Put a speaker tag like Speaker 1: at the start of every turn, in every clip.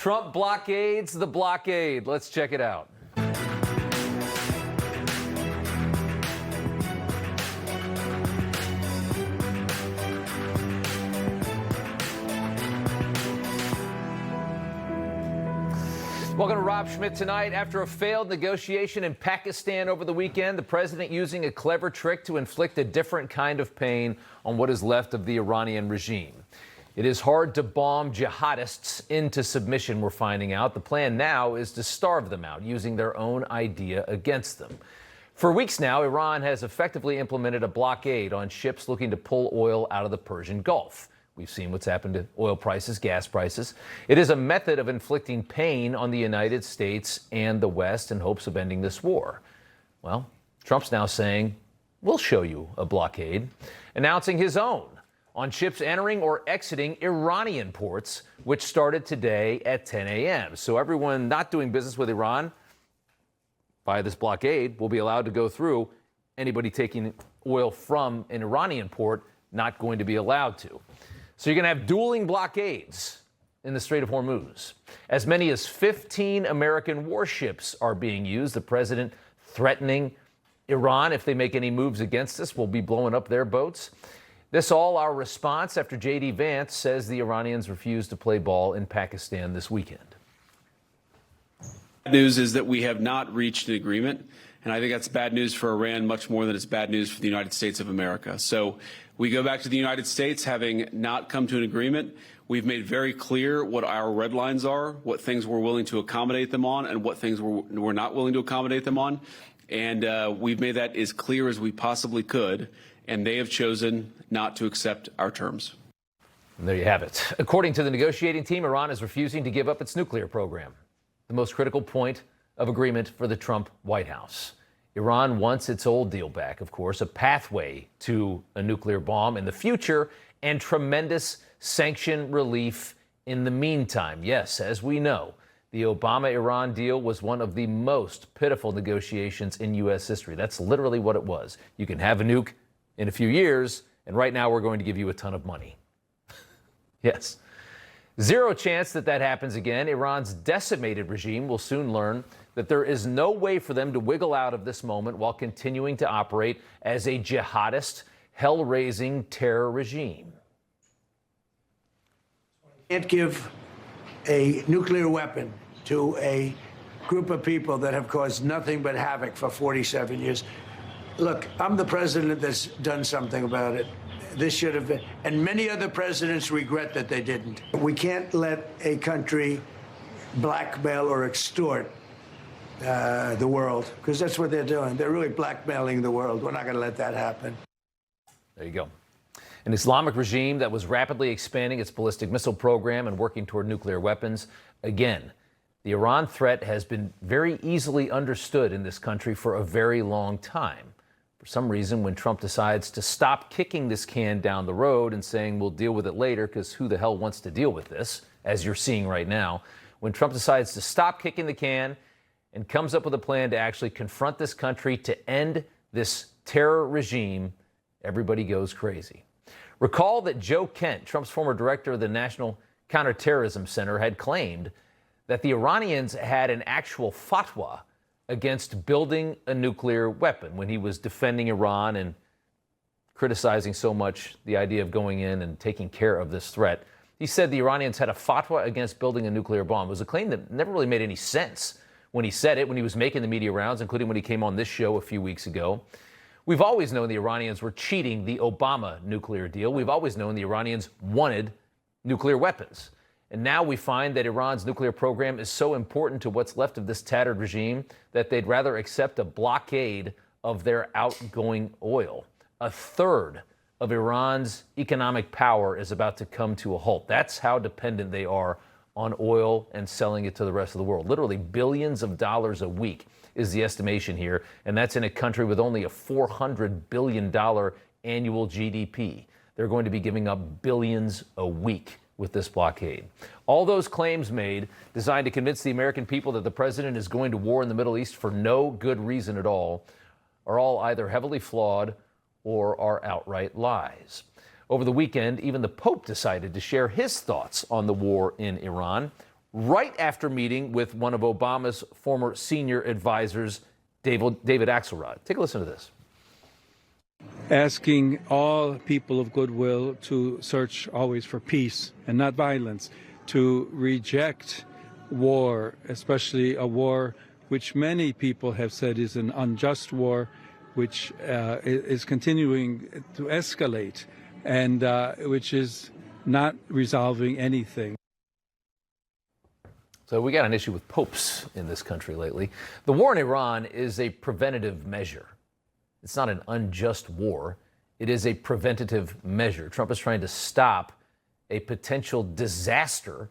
Speaker 1: Trump blockades the blockade. Let's check it out. Welcome to Rob Schmitt Tonight. After a failed negotiation in Pakistan over the weekend, the president using a clever trick to inflict a different kind of pain on what is left of the Iranian regime. It is hard to bomb jihadists into submission, we're finding out. The plan now is to starve them out, using their own idea against them. For weeks now, Iran has effectively implemented a blockade on ships looking to pull oil out of the Persian Gulf. We've seen what's happened to oil prices, gas prices. It is a method of inflicting pain on the United States and the West in hopes of ending this war. Well, Trump's now saying, we'll show you a blockade, announcing his own on ships entering or exiting Iranian ports, which started today at 10 a.m. So everyone not doing business with Iran via this blockade will be allowed to go through. Anybody taking oil from an Iranian port not going to be allowed to. So you're going to have dueling blockades in the Strait of Hormuz. As many as 15 American warships are being used. The president threatening Iran, if they make any moves against us, will be blowing up their boats. This all our response after J.D. Vance says the Iranians refused to play ball in Pakistan this weekend.
Speaker 2: Bad news is that we have not reached an agreement, and I think that's bad news for Iran much more than it's bad news for the United States of America. So we go back to the United States having not come to an agreement. We've made very clear what our red lines are, what things we're willing to accommodate them on, and what things we're not willing to accommodate them on. And we've made that as clear as we possibly could, and they have chosen not to accept our terms.
Speaker 1: And there you have it. According to the negotiating team, Iran is refusing to give up its nuclear program, the most critical point of agreement for the Trump White House. Iran wants its old deal back, of course, a pathway to a nuclear bomb in the future and tremendous sanction relief in the meantime. Yes, as we know, the Obama-Iran deal was one of the most pitiful negotiations in U.S. history. That's literally what it was. You can have a nuke in a few years, and right now we're going to give you a ton of money. Yes. Zero chance that that happens again. Iran's decimated regime will soon learn that there is no way for them to wiggle out of this moment while continuing to operate as a jihadist, hell-raising terror regime.
Speaker 3: Can't give a nuclear weapon to a group of people that have caused nothing but havoc for 47 years. Look, I'm the president that's done something about it. This should have been, and many other presidents regret that they didn't. We can't let a country blackmail or extort the world, because that's what they're doing. They're really blackmailing the world. We're not going to let that happen.
Speaker 1: There you go. An Islamic regime that was rapidly expanding its ballistic missile program and working toward nuclear weapons. Again, the Iran threat has been very easily understood in this country for a very long time. For some reason, when Trump decides to stop kicking this can down the road and saying we'll deal with it later, because who the hell wants to deal with this, as you're seeing right now, when Trump decides to stop kicking the can and comes up with a plan to actually confront this country to end this terror regime, everybody goes crazy. Recall that Joe Kent, Trump's former director of the National Counterterrorism Center, had claimed that the Iranians had an actual fatwa against building a nuclear weapon when he was defending Iran and criticizing so much the idea of going in and taking care of this threat. He said the Iranians had a fatwa against building a nuclear bomb. It was a claim that never really made any sense when he said it, when he was making the media rounds, including when he came on this show a few weeks ago. We've always known the Iranians were cheating the Obama nuclear deal. We've always known the Iranians wanted nuclear weapons. And now we find that Iran's nuclear program is so important to what's left of this tattered regime that they'd rather accept a blockade of their outgoing oil. A third of Iran's economic power is about to come to a halt. That's how dependent they are on oil and selling it to the rest of the world. Literally billions of dollars a week is the estimation here, and that's in a country with only a $400 billion annual GDP. They're going to be giving up billions a week with this blockade. All those claims made, designed to convince the American people that the president is going to war in the Middle East for no good reason at all, are all either heavily flawed or are outright lies. Over the weekend, even the Pope decided to share his thoughts on the war in Iran. right after meeting with one of Obama's former senior advisors, David Axelrod. Take a listen to this.
Speaker 4: Asking all people of goodwill to search always for peace and not violence, to reject war, especially a war which many people have said is an unjust war, which is continuing to escalate and which is not resolving anything.
Speaker 1: So we got an issue with popes in this country lately. The war in Iran is a preventative measure. It's not an unjust war. It is a preventative measure. Trump is trying to stop a potential disaster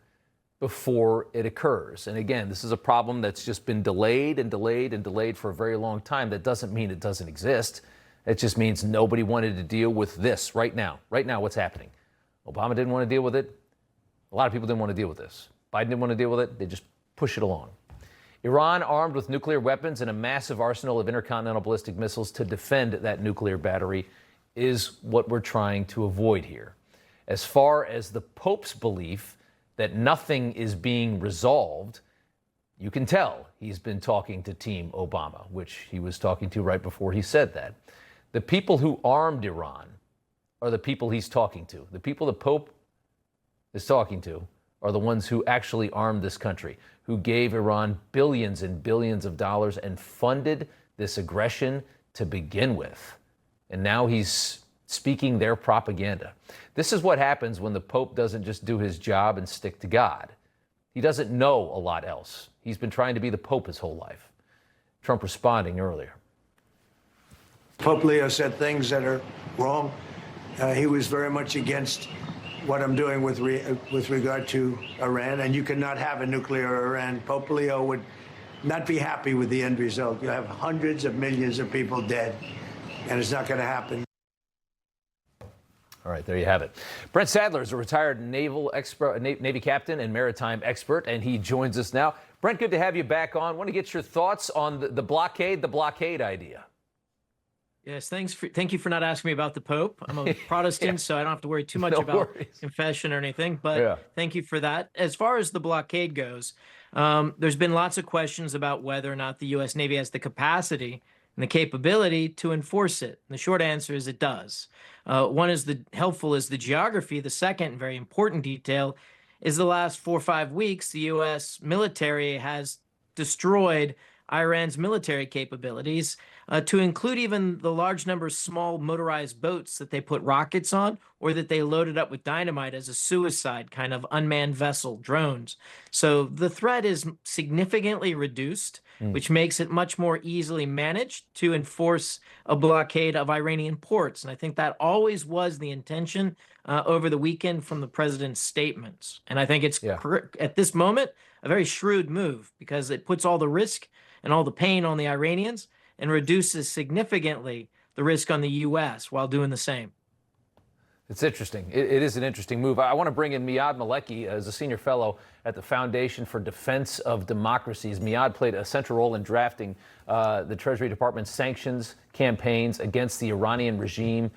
Speaker 1: before it occurs. And again, this is a problem that's just been delayed and delayed and delayed for a very long time. That doesn't mean it doesn't exist. It just means nobody wanted to deal with this right now. Right now, what's happening? Obama didn't want to deal with it. A lot of people didn't want to deal with this. Biden didn't want to deal with it. They just push it along. Iran armed with nuclear weapons and a massive arsenal of intercontinental ballistic missiles to defend that nuclear battery is what we're trying to avoid here. As far as the Pope's belief that nothing is being resolved, you can tell he's been talking to Team Obama, which he was talking to right before he said that. The people who armed Iran are the people he's talking to. The people the Pope is talking to are the ones who actually armed this country, who gave Iran billions and billions of dollars and funded this aggression to begin with. And now he's speaking their propaganda. This is what happens when the Pope doesn't just do his job and stick to God. He doesn't know a lot else. He's been trying to be the Pope his whole life. Trump responding earlier.
Speaker 3: Pope Leo said things that are wrong. He was very much against what I'm doing with regard to Iran, and you cannot have a nuclear Iran. Pope Leo would not be happy with the end result. You have hundreds of millions of people dead, and it's not going to happen.
Speaker 1: All right, there you have it. Brent Sadler is a retired Navy captain and maritime expert, and he joins us now. Brent, good to have you back on. Want to get your thoughts on the blockade idea.
Speaker 5: Yes, thank you for not asking me about the Pope. I'm a Protestant, so I don't have to worry too much about confession or anything, but thank you for that. As far as the blockade goes, there's been lots of questions about whether or not the U.S. Navy has the capacity and the capability to enforce it. And the short answer is it does. One is helpful is the geography. The second very important detail is the last 4 or 5 weeks, the U.S. military has destroyed Iran's military capabilities, to include even the large number of small motorized boats that they put rockets on or that they loaded up with dynamite as a suicide kind of unmanned vessel, drones. So the threat is significantly reduced, which makes it much more easily managed to enforce a blockade of Iranian ports. And I think that always was the intention over the weekend from the president's statements. And I think it's, at this moment, a very shrewd move because it puts all the risk and all the pain on the Iranians and reduces significantly the risk on the U.S. while doing the same.
Speaker 1: It's interesting. It is an interesting move. I want to bring in Miad Maleki as a senior fellow at the Foundation for Defense of Democracies. Miad played a central role in drafting the Treasury Department's sanctions campaigns against the Iranian regime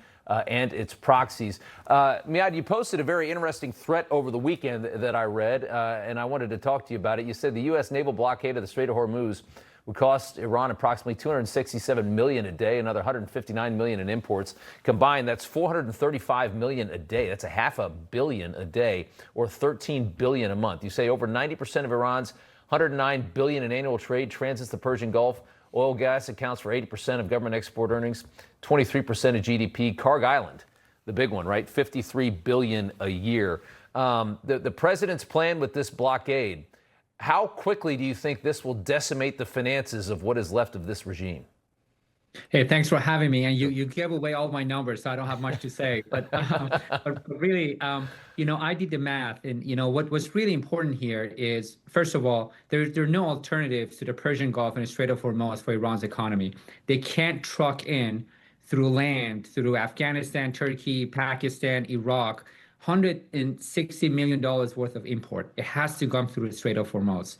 Speaker 1: and its proxies. Miad, you posted a very interesting threat over the weekend that I read, and I wanted to talk to you about it. You said the U.S. naval blockade of the Strait of Hormuz would cost Iran approximately $267 million a day, another $159 million in imports. Combined, that's $435 million a day. That's $500 million a day, or $13 billion a month. You say over 90% of Iran's $109 billion in annual trade transits the Persian Gulf. Oil gas accounts for 80% of government export earnings, 23% of GDP. Karg Island, the big one, right? $53 billion a year. The president's plan with this blockade, how quickly do you think this will decimate the finances of what is left of this regime?
Speaker 6: Hey, thanks for having me. And you gave away all my numbers, so I don't have much to say. But really, I did the math. And, what's really important here is, first of all, there are no alternatives to the Persian Gulf and the Strait of Hormuz for Iran's economy. They can't truck in through land, through Afghanistan, Turkey, Pakistan, Iraq, $160 million worth of import. It has to come through the Strait of Hormuz.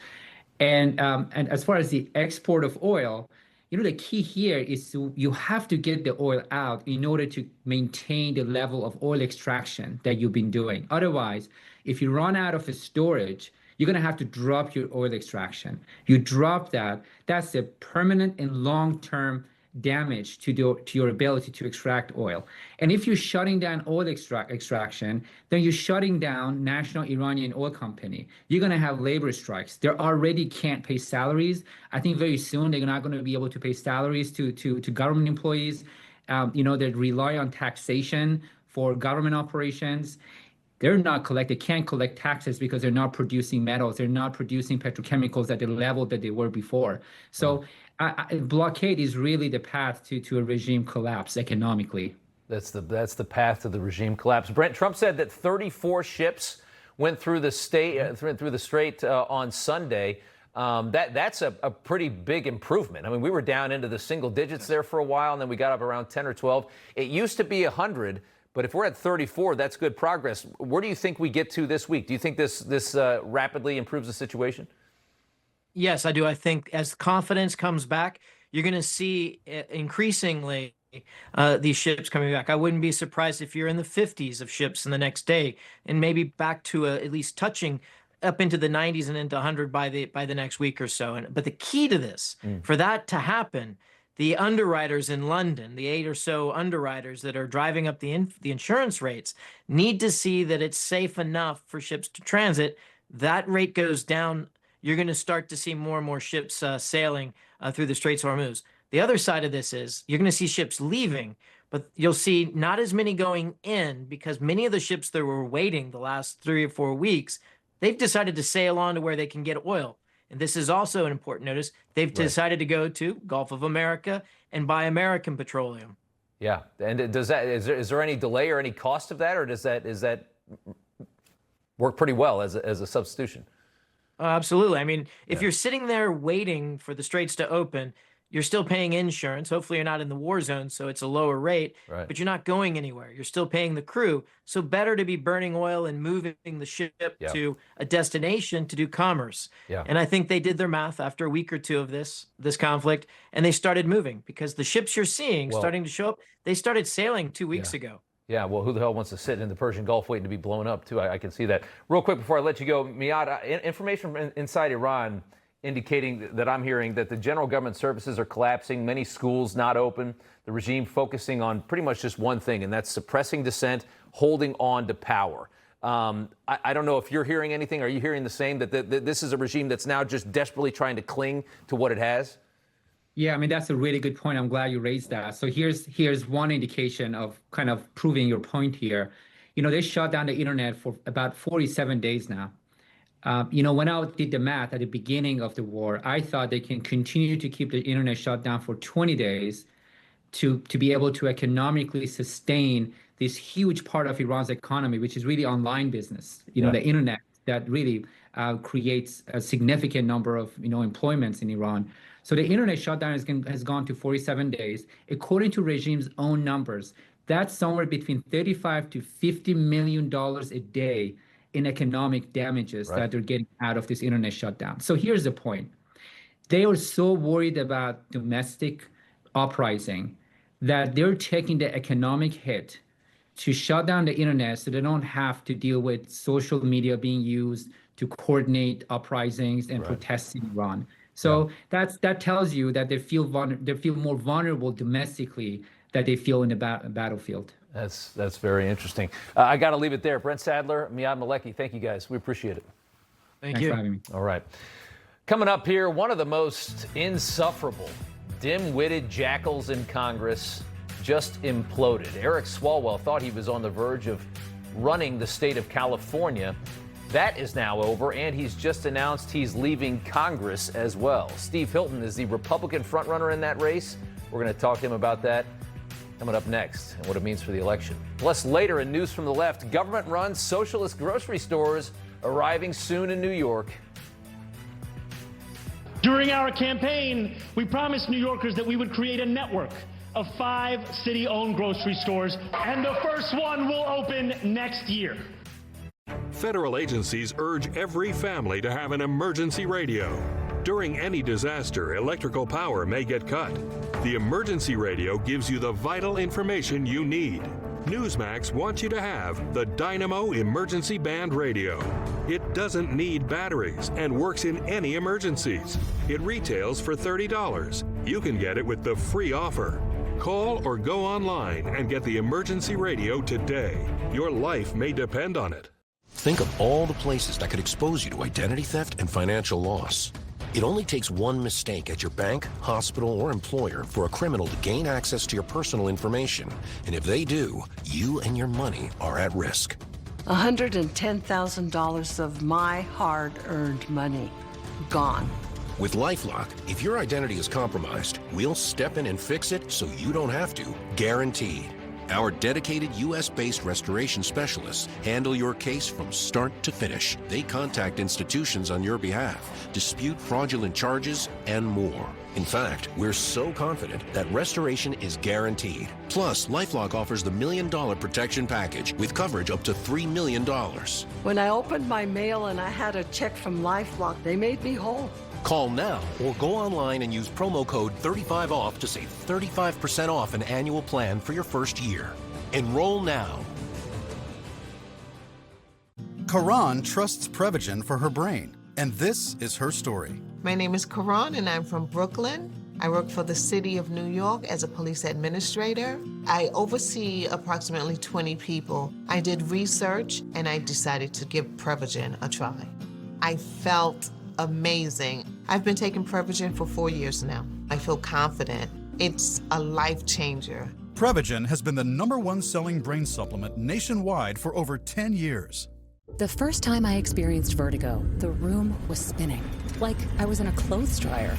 Speaker 6: And as far as the export of oil, the key here is you have to get the oil out in order to maintain the level of oil extraction that you've been doing. Otherwise, if you run out of storage, you're going to have to drop your oil extraction. You drop that, that's a permanent and long-term damage to your ability to extract oil. And if you're shutting down oil extraction, then you're shutting down National Iranian Oil Company. You're going to have labor strikes. They already can't pay salaries. I think very soon they're not going to be able to pay salaries to government employees. They rely on taxation for government operations. They can't collect taxes because they're not producing metals. They're not producing petrochemicals at the level that they were before. So blockade is really the path to a regime collapse economically.
Speaker 1: That's the path to the regime collapse. Brent, Trump said that 34 ships went through the Strait on Sunday. That's a pretty big improvement. I mean, we were down into the single digits there for a while, and then we got up around 10 or 12. It used to be 100, but if we're at 34, that's good progress. Where do you think we get to this week? Do you think this rapidly improves the situation?
Speaker 5: Yes, I do. I think as confidence comes back, you're going to see increasingly these ships coming back. I wouldn't be surprised if you're in the 50s of ships in the next day, and maybe back to at least touching up into the 90s and into 100 by the next week or so. But the key to this, for that to happen, the underwriters in London, the 8 or so underwriters that are driving up the insurance rates, need to see that it's safe enough for ships to transit. That rate goes down. You're going to start to see more and more ships sailing through the Straits of Hormuz. The other side of this is you're going to see ships leaving, but you'll see not as many going in because many of the ships that were waiting the last 3 or 4 weeks, they've decided to sail on to where they can get oil. And this is also an important notice. They've decided to go to Gulf of America and buy American petroleum.
Speaker 1: Yeah. And is there any delay or any cost of that, or does that work pretty well as a substitution?
Speaker 5: Absolutely. I mean, if you're sitting there waiting for the straits to open, you're still paying insurance. Hopefully you're not in the war zone, so it's a lower rate, but you're not going anywhere. You're still paying the crew. So better to be burning oil and moving the ship to a destination to do commerce. And I think they did their math after a week or two of this conflict, and they started moving because the ships you're seeing starting to show up, they started sailing 2 weeks ago.
Speaker 1: Yeah, well, who the hell wants to sit in the Persian Gulf waiting to be blown up, too? I can see that. Real quick before I let you go, Miad, information from inside Iran indicating that I'm hearing that the general government services are collapsing, many schools not open, the regime focusing on pretty much just one thing, and that's suppressing dissent, holding on to power. I don't know if you're hearing anything. Are you hearing the same, that this is a regime that's now just desperately trying to cling to what it has?
Speaker 6: Yeah, I mean, that's a really good point. I'm glad you raised that. So here's one indication of kind of proving your point here. They shut down the internet for about 47 days now. When I did the math at the beginning of the war, I thought they can continue to keep the internet shut down for 20 days to be able to economically sustain this huge part of Iran's economy, which is really online business. The internet that really creates a significant number of employments in Iran. So the internet shutdown has gone to 47 days. According to regime's own numbers, that's somewhere between $35 to $50 million a day in economic damages that they're getting out of this internet shutdown. So here's the point. They are so worried about domestic uprising that they're taking the economic hit to shut down the internet so they don't have to deal with social media being used to coordinate uprisings and protests in Iran. So that tells you that they feel more vulnerable domestically than they feel in the battlefield.
Speaker 1: That's very interesting. I got to leave it there. Brent Sadler, Miad Maleki, thank you guys. We appreciate it.
Speaker 5: Thanks
Speaker 6: for having me.
Speaker 1: All right. Coming up here, one of the most insufferable, dim-witted jackals in Congress just imploded. Eric Swalwell thought he was on the verge of running the state of California. That is now over, and he's just announced he's leaving Congress as well. Steve Hilton is the Republican frontrunner in that race. We're going to talk to him about that coming up next and what it means for the election. Plus, later in News from the Left, government-run socialist grocery stores arriving soon in New York.
Speaker 7: During our campaign, we promised New Yorkers that we would create a network of 5 city-owned grocery stores, and the first one will open next year.
Speaker 8: Federal agencies urge every family to have an emergency radio. During any disaster, electrical power may get cut. The emergency radio gives you the vital information you need. Newsmax wants you to have the Dynamo Emergency Band Radio. It doesn't need batteries and works in any emergencies. It retails for $30. You can get it with the free offer. Call or go online and get the emergency radio today. Your life may depend on it.
Speaker 9: Think of all the places that could expose you to identity theft and financial loss. It only takes one mistake at your bank, hospital, or employer for a criminal to gain access to your personal information. And if they do, you and your money are at risk.
Speaker 10: $110,000 of my hard-earned money gone.
Speaker 9: With LifeLock, if your identity is compromised, we'll step in and fix it so you don't have to. Guaranteed. Our dedicated U.S.-based restoration specialists handle your case from start to finish. They contact institutions on your behalf, dispute fraudulent charges, and more. In fact, we're so confident that restoration is guaranteed. Plus, LifeLock offers the $1 Million Protection Package with coverage up to $3 million.
Speaker 10: When I opened my mail and I had a check from LifeLock, they made me whole.
Speaker 9: Call now or go online and use promo code 35OFF to save 35% off an annual plan for your first year. Enroll now.
Speaker 11: Karan trusts Prevagen for her brain, and this is her story.
Speaker 12: My name is Karan, and I'm from Brooklyn. I work for the city of New York as a police administrator. I oversee approximately 20 people. I did research, and I decided to give Prevagen a try. I felt amazing. I've been taking Prevagen for 4 years now. I feel confident. It's a life changer.
Speaker 11: Prevagen has been the #1 selling brain supplement nationwide for over 10 years.
Speaker 13: The first time I experienced vertigo, the room was spinning, like I was in a clothes dryer.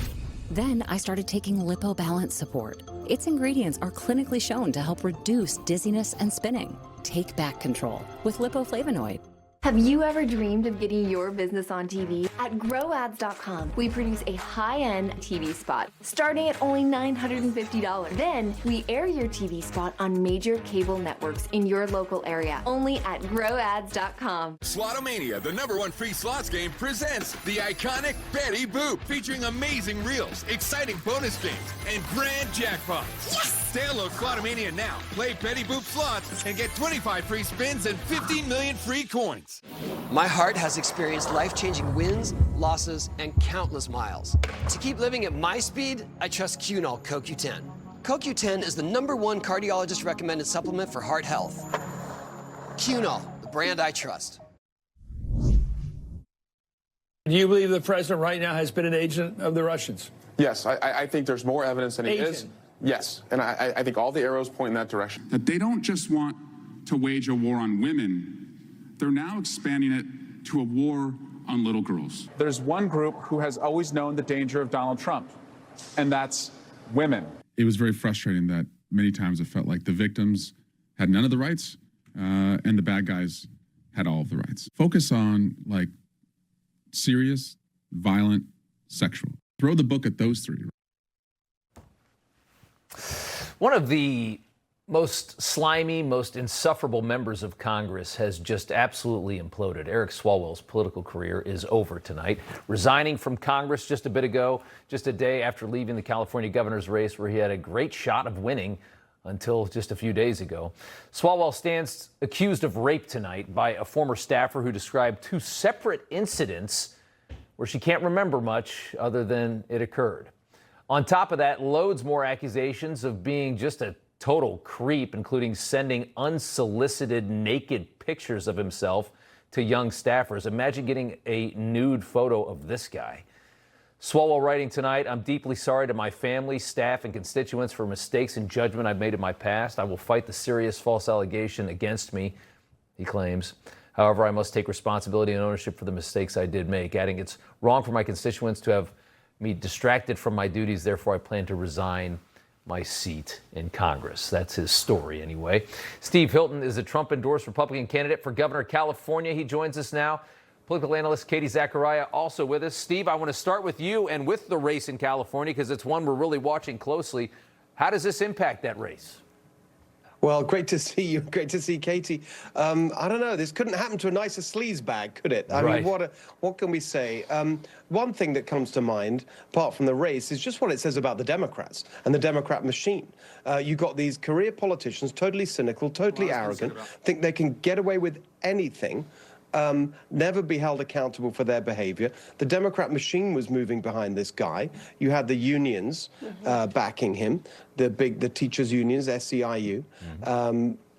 Speaker 13: Then I started taking LipoBalance support. Its ingredients are clinically shown to help reduce dizziness and spinning. Take back control with lipoflavonoid.
Speaker 14: Have you ever dreamed of getting your business on TV? At GrowAds.com, we produce a high-end TV spot starting at only $950. Then we air your TV spot on major cable networks in your local area, only at GrowAds.com.
Speaker 15: Slotomania, the #1 free slots game, presents the iconic Betty Boop, featuring amazing reels, exciting bonus games, and grand jackpots. Yes! Download Slotomania now, play Betty Boop slots, and get 25 free spins and 15 million free coins.
Speaker 16: My heart has experienced life-changing wins, losses, and countless miles. To keep living at my speed, I trust Cunol CoQ10. CoQ10 is the #1 cardiologist-recommended supplement for heart health. Cunol, the brand I trust.
Speaker 17: Do you believe the president right now has been an agent of the Russians?
Speaker 18: Yes, I think there's more evidence than he is. Yes, and I think all the arrows point in that direction.
Speaker 19: That they don't just want to wage a war on women, they're now expanding it to a war on little girls.
Speaker 18: There's one group who has always known the danger of Donald Trump, and that's women.
Speaker 19: It was very frustrating that many times it felt like the victims had none of the rights and the bad guys had all of the rights. Focus on like serious, violent, sexual. Throw the book at those three.
Speaker 1: One of the most slimy, most insufferable members of Congress has just absolutely imploded. Eric Swalwell's political career is over tonight, resigning from Congress just a bit ago, just a day after leaving the California governor's race where he had a great shot of winning until just a few days ago. Swalwell stands accused of rape tonight by a former staffer who described 2 separate incidents where she can't remember much other than it occurred. On top of that, loads more accusations of being just a total creep, including sending unsolicited naked pictures of himself to young staffers. Imagine getting a nude photo of this guy. Swalwell writing tonight, I'm deeply sorry to my family, staff, and constituents for mistakes and judgment I've made in my past. I will fight the serious false allegation against me, he claims. However, I must take responsibility and ownership for the mistakes I did make, adding it's wrong for my constituents to have me distracted from my duties. Therefore, I plan to resign my seat in Congress. That's his story anyway. Steve Hilton is a Trump-endorsed Republican candidate for governor of California. He joins us now. Political analyst Katie Zacharia also with us. Steve, I want to start with you and with the race in California because it's one we're really watching closely. How does this impact that race?
Speaker 20: Well, great to see you. Great to see Katie. I don't know. This couldn't happen to a nicer sleaze bag, could it? I mean, what can we say? One thing that comes to mind, apart from the race, is just what it says about the Democrats and the Democrat machine. You got these career politicians, totally cynical, totally arrogant, think they can get away with anything. Never be held accountable for their behavior. The Democrat machine was moving behind this guy. You had the unions backing him, the teachers' unions, SEIU,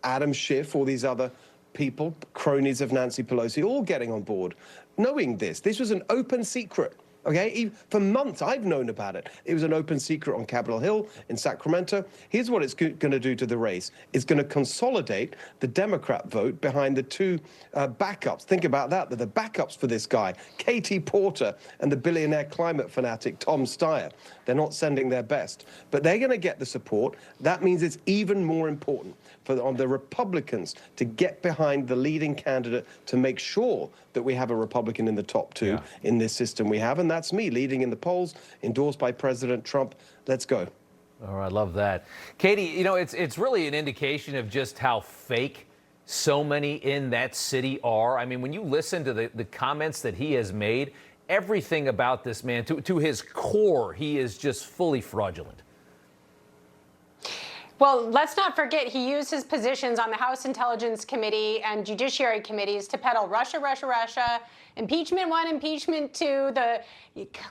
Speaker 20: Adam Schiff, all these other people, cronies of Nancy Pelosi, all getting on board. Knowing this was an open secret. Okay, for months I've known about it. It was an open secret on Capitol Hill in Sacramento. Here's what it's going to do to the race. It's going to consolidate the Democrat vote behind the two backups. Think about that. They're the backups for this guy, Katie Porter and the billionaire climate fanatic Tom Steyer. They're not sending their best, but they're going to get the support. That means it's even more important for the Republicans to get behind the leading candidate to make sure that we have a Republican in the top two in this system we have. And that's me, leading in the polls, endorsed by President Trump. Let's go.
Speaker 1: All right, love that. Katie, you know, it's really an indication of just how fake so many in that city are. I mean, when you listen to the comments that he has made, everything about this man, to his core, he is just fully fraudulent.
Speaker 21: Well, let's not forget he used his positions on the House Intelligence Committee and Judiciary Committees to peddle Russia, Russia, Russia, impeachment 1, impeachment 2, the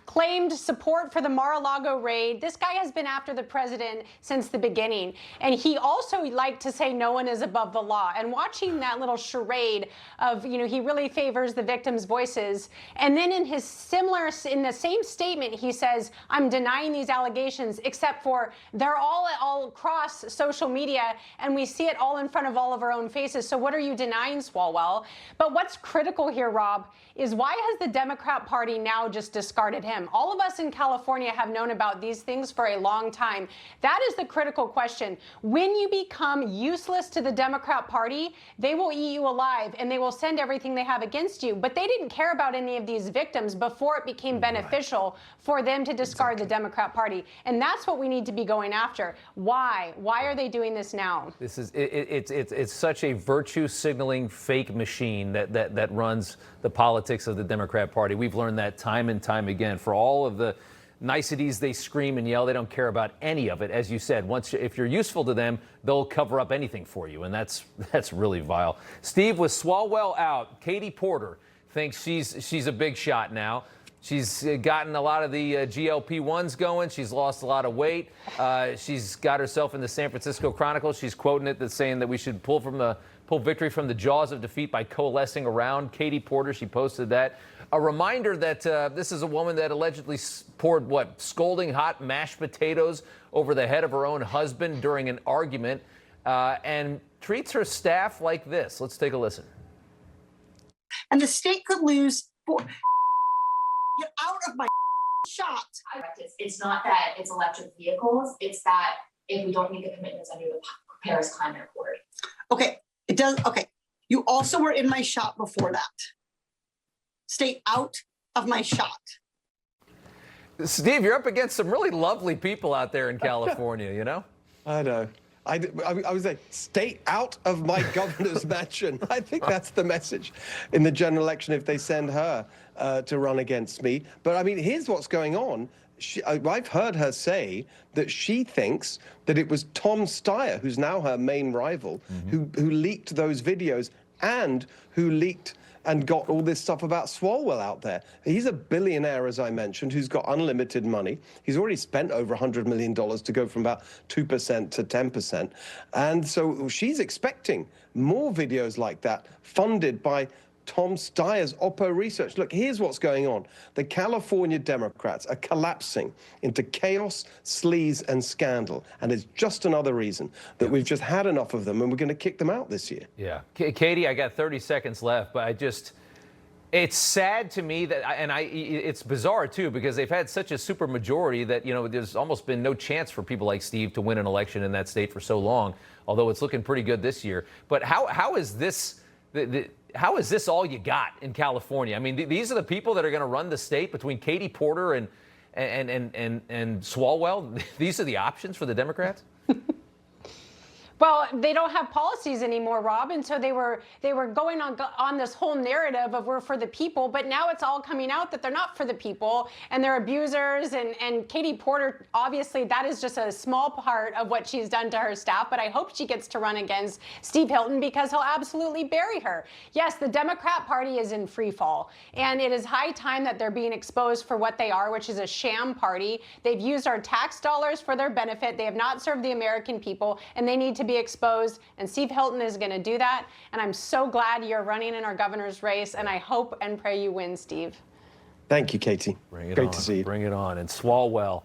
Speaker 21: claimed support for the Mar-a-Lago raid. This guy has been after the president since the beginning. And he also liked to say no one is above the law. And watching that little charade of, you know, he really favors the victims' voices. And then in the same statement, he says, I'm denying these allegations, except for they're all across social media, and we see it all in front of all of our own faces. So what are you denying, Swalwell? But what's critical here, Rob, is why has the Democrat Party now just discarded him? All of us in California have known about these things for a long time. That is the critical question. When you become useless to the Democrat Party, they will eat you alive and they will send everything they have against you. But they didn't care about any of these victims before it became beneficial for them to discard the Democrat Party. And that's what we need to be going after. Why? Why are they doing this now?
Speaker 1: This is it's such a virtue signaling fake machine that runs the politics of the Democrat Party. We've learned that time and time again. For all of the niceties they scream and yell, they don't care about any of it. As you said, if you're useful to them, they'll cover up anything for you, and that's really vile. Steve, with Swalwell out, Katie Porter thinks she's a big shot now. She's gotten a lot of the GLP-1s going. She's lost a lot of weight. She's got herself in the San Francisco Chronicle. She's quoting it that's saying that we should pull victory from the jaws of defeat by coalescing around Katie Porter. She posted that. A reminder that this is a woman that allegedly poured, scalding hot mashed potatoes over the head of her own husband during an argument and treats her staff like this. Let's take a listen.
Speaker 22: And the state could lose Get out of my shot.
Speaker 23: It's not that it's electric vehicles. It's that if we don't meet the commitments under the Paris Climate Accord.
Speaker 22: Okay, it does. Okay, you also were in my shot before that. Stay out of my shot.
Speaker 1: Steve, you're up against some really lovely people out there in California, you know?
Speaker 20: I know. I was like, stay out of my governor's mansion. I think that's the message in the general election if they send her to run against me. But I mean, here's what's going on. I've heard her say that she thinks that it was Tom Steyer, who's now her main rival, who leaked those videos and who leaked and got all this stuff about Swalwell out there. He's a billionaire, as I mentioned, who's got unlimited money. He's already spent over $100 million to go from about 2% to 10%. And so she's expecting more videos like that funded by Tom Steyer's Oppo research. Look, here's what's going on. The California Democrats are collapsing into chaos, sleaze, and scandal. And it's just another reason that we've just had enough of them and we're going to kick them out this year.
Speaker 1: Yeah. Katie, I got 30 seconds left, but it's sad to me that, it's bizarre too, because they've had such a super majority that, you know, there's almost been no chance for people like Steve to win an election in that state for so long, although it's looking pretty good this year. But how is this how is this all you got in California? I mean, these are the people that are going to run the state between Katie Porter and Swalwell. These are the options for the Democrats?
Speaker 21: Well, they don't have policies anymore, Rob, and so they were going on this whole narrative of we're for the people, but now it's all coming out that they're not for the people and they're abusers. And Katie Porter, obviously, that is just a small part of what she's done to her staff. But I hope she gets to run against Steve Hilton because he'll absolutely bury her. Yes, the Democrat Party is in free fall, and it is high time that they're being exposed for what they are, which is a sham party. They've used our tax dollars for their benefit. They have not served the American people, and they need to be exposed, and Steve Hilton is going to do that. And I'm so glad you're running in our governor's race, and I hope and pray you win, Steve.
Speaker 20: Thank you, Katie.
Speaker 1: Great to see you. Bring it on. And Swalwell,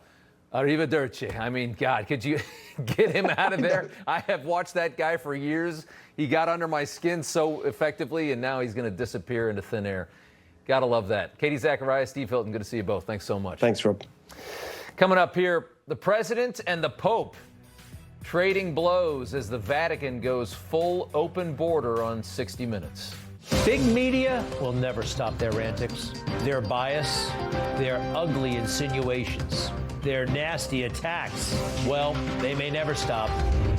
Speaker 1: arrivederci. I mean, God, could you get him out of there? I have watched that guy for years. He got under my skin so effectively, and now he's going to disappear into thin air. Gotta love that. Katie Zacharia, Steve Hilton, good to see you both. Thanks so much.
Speaker 20: Thanks, Rob.
Speaker 1: Coming up here, the president and the Pope trading blows as the Vatican goes full open border on 60 Minutes.
Speaker 2: Big media will never stop their antics, their bias, their ugly insinuations, their nasty attacks. Well, they may never stop,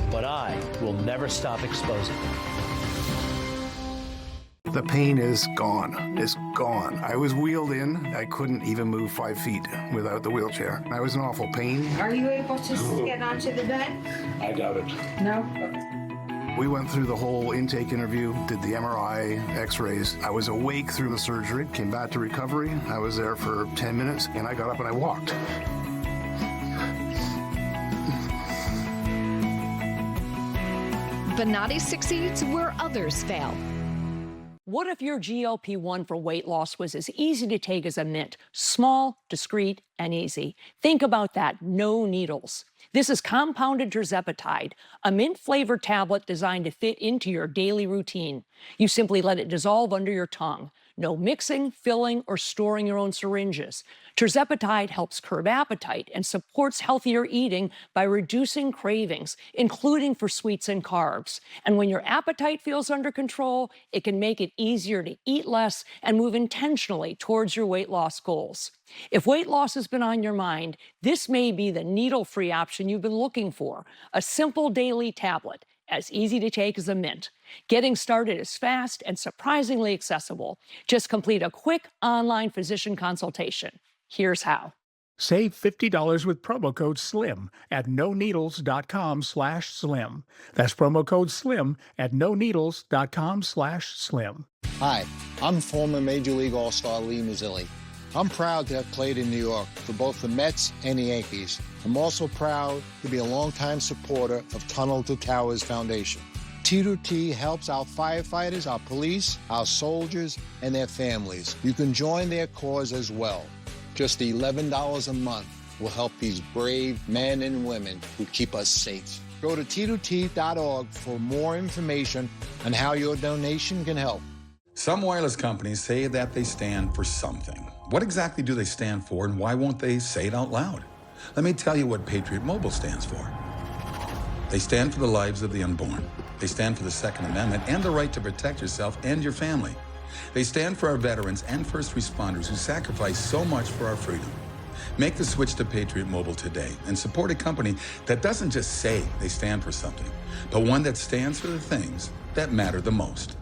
Speaker 2: but I will never stop exposing them.
Speaker 3: The pain is gone. It's gone. I was wheeled in. I couldn't even move 5 feet without the wheelchair. I was in awful pain.
Speaker 4: Are you able to get onto the bed?
Speaker 3: I doubt it.
Speaker 4: No?
Speaker 3: We went through the whole intake interview, did the MRI, x-rays. I was awake through the surgery, came back to recovery. I was there for 10 minutes, and I got up and I walked.
Speaker 24: Bonatti succeeds where others fail.
Speaker 25: What if your GLP-1 for weight loss was as easy to take as a mint? Small, discreet, and easy. Think about that. No needles. This is compounded tirzepatide, a mint-flavored tablet designed to fit into your daily routine. You simply let it dissolve under your tongue. No mixing, filling, or storing your own syringes. Tirzepatide helps curb appetite and supports healthier eating by reducing cravings, including for sweets and carbs. And when your appetite feels under control, it can make it easier to eat less and move intentionally towards your weight loss goals. If weight loss has been on your mind, this may be the needle-free option you've been looking for. A simple daily tablet, as easy to take as a mint. Getting started is fast and surprisingly accessible. Just complete a quick online physician consultation. Here's how.
Speaker 26: Save $50 with promo code SLIM at noneedles.com/slim. That's promo code SLIM at noneedles.com/slim.
Speaker 27: Hi, I'm former Major League All-Star Lee Mazzilli. I'm proud to have played in New York for both the Mets and the Yankees. I'm also proud to be a longtime supporter of Tunnel to Towers Foundation. T2T helps our firefighters, our police, our soldiers, and their families. You can join their cause as well. Just $11 a month will help these brave men and women who keep us safe. Go to T2T.org for more information on how your donation can help.
Speaker 28: Some wireless companies say that they stand for something. What exactly do they stand for, and why won't they say it out loud? Let me tell you what Patriot Mobile stands for. They stand for the lives of the unborn. They stand for the Second Amendment and the right to protect yourself and your family. They stand for our veterans and first responders who sacrifice so much for our freedom. Make the switch to Patriot Mobile today and support a company that doesn't just say they stand for something, but one that stands for the things that matter the most.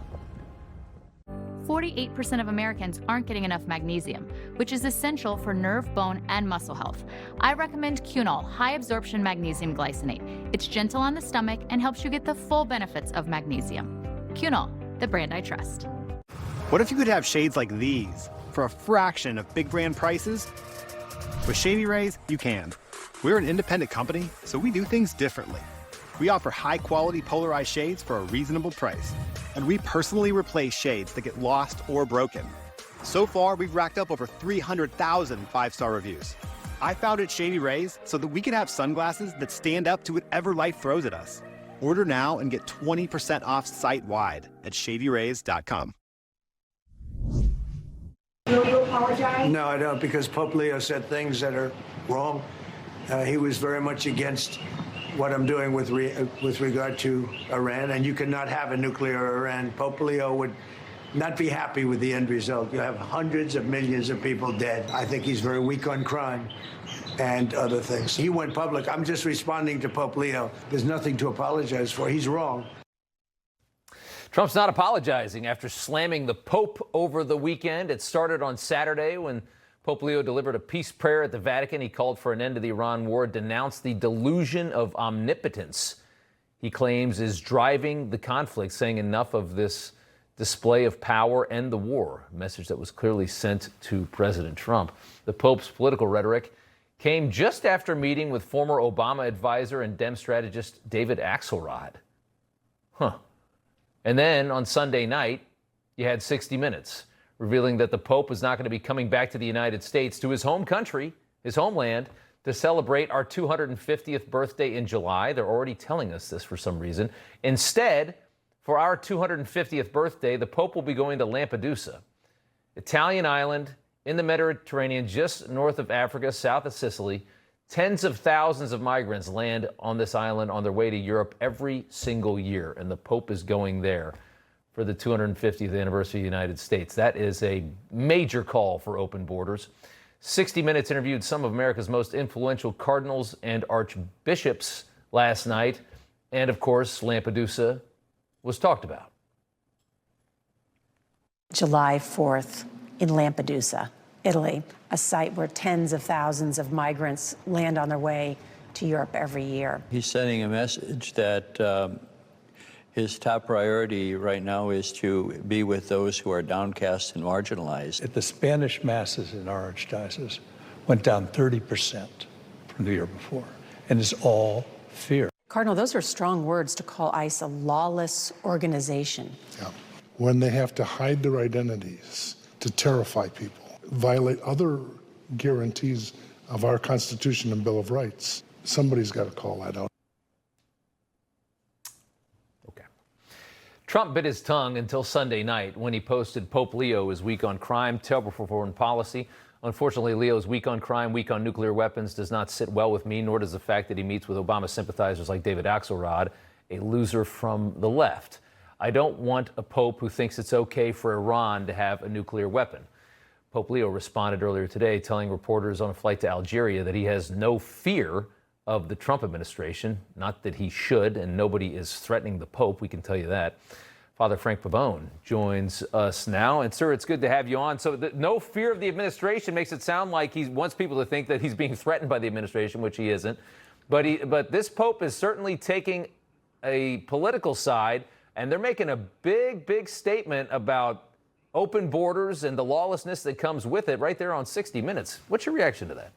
Speaker 29: 48% of Americans aren't getting enough magnesium, which is essential for nerve, bone, and muscle health. I recommend Cunol High Absorption Magnesium Glycinate. It's gentle on the stomach and helps you get the full benefits of magnesium. Cunol, the brand I trust.
Speaker 30: What if you could have shades like these for a fraction of big brand prices? With Shady Rays, you can. We're an independent company, so we do things differently. We offer high-quality polarized shades for a reasonable price. And we personally replace shades that get lost or broken. So far, we've racked up over 300,000 five-star reviews. I founded Shady Rays so that we can have sunglasses that stand up to whatever life throws at us. Order now and get 20% off site-wide at shadyrays.com.
Speaker 4: Will you apologize?
Speaker 31: No, I don't, because Pope Leo said things that are wrong. He was very much against what I'm doing with regard to Iran, and you cannot have a nuclear Iran. Pope Leo would not be happy with the end result. You have hundreds of millions of people dead. I think he's very weak on crime, and other things. He went public. I'm just responding to Pope Leo. There's nothing to apologize for. He's wrong.
Speaker 1: Trump's not apologizing after slamming the Pope over the weekend. It started on Saturday when Pope Leo delivered a peace prayer at the Vatican. He called for an end to the Iran war, denounced the delusion of omnipotence he claims is driving the conflict, saying enough of this display of power, end the war, a message that was clearly sent to President Trump. The Pope's political rhetoric came just after meeting with former Obama advisor and Dem strategist David Axelrod. And then on Sunday night, you had 60 Minutes, revealing that the Pope is not going to be coming back to the United States, to his home country, his homeland, to celebrate our 250th birthday in July. They're already telling us this for some reason. Instead, for our 250th birthday, the Pope will be going to Lampedusa, Italian island in the Mediterranean, just north of Africa, south of Sicily. Tens of thousands of migrants land on this island on their way to Europe every single year, and the Pope is going there for the 250th anniversary of the United States. That is a major call for open borders. 60 Minutes interviewed some of America's most influential cardinals and archbishops last night, and of course, Lampedusa was talked about.
Speaker 5: July 4th in Lampedusa, Italy, a site where tens of thousands of migrants land on their way to Europe every year.
Speaker 6: He's sending a message that his top priority right now is to be with those who are downcast and marginalized.
Speaker 7: The Spanish masses in our archdiocese went down 30% from the year before, and it's all fear.
Speaker 5: Cardinal, those are strong words to call ICE a lawless organization.
Speaker 8: Yeah. When they have to hide their identities to terrify people, violate other guarantees of our Constitution and Bill of Rights, somebody's got to call that out.
Speaker 1: Trump bit his tongue until Sunday night when he posted Pope Leo is weak on crime, terrible for foreign policy. Unfortunately, Leo's weak on crime, weak on nuclear weapons does not sit well with me, nor does the fact that he meets with Obama sympathizers like David Axelrod, a loser from the left. I don't want a pope who thinks it's okay for Iran to have a nuclear weapon. Pope Leo responded earlier today, telling reporters on a flight to Algeria that he has no fear of the Trump administration. Not that he should, and nobody is threatening the Pope, we can tell you that. Father Frank Pavone joins us now. And sir, it's good to have you on. So no fear of the administration makes it sound like he wants people to think that he's being threatened by the administration, which he isn't. But this Pope is certainly taking a political side, and they're making a big, big statement about open borders and the lawlessness that comes with it right there on 60 Minutes. What's your reaction to that?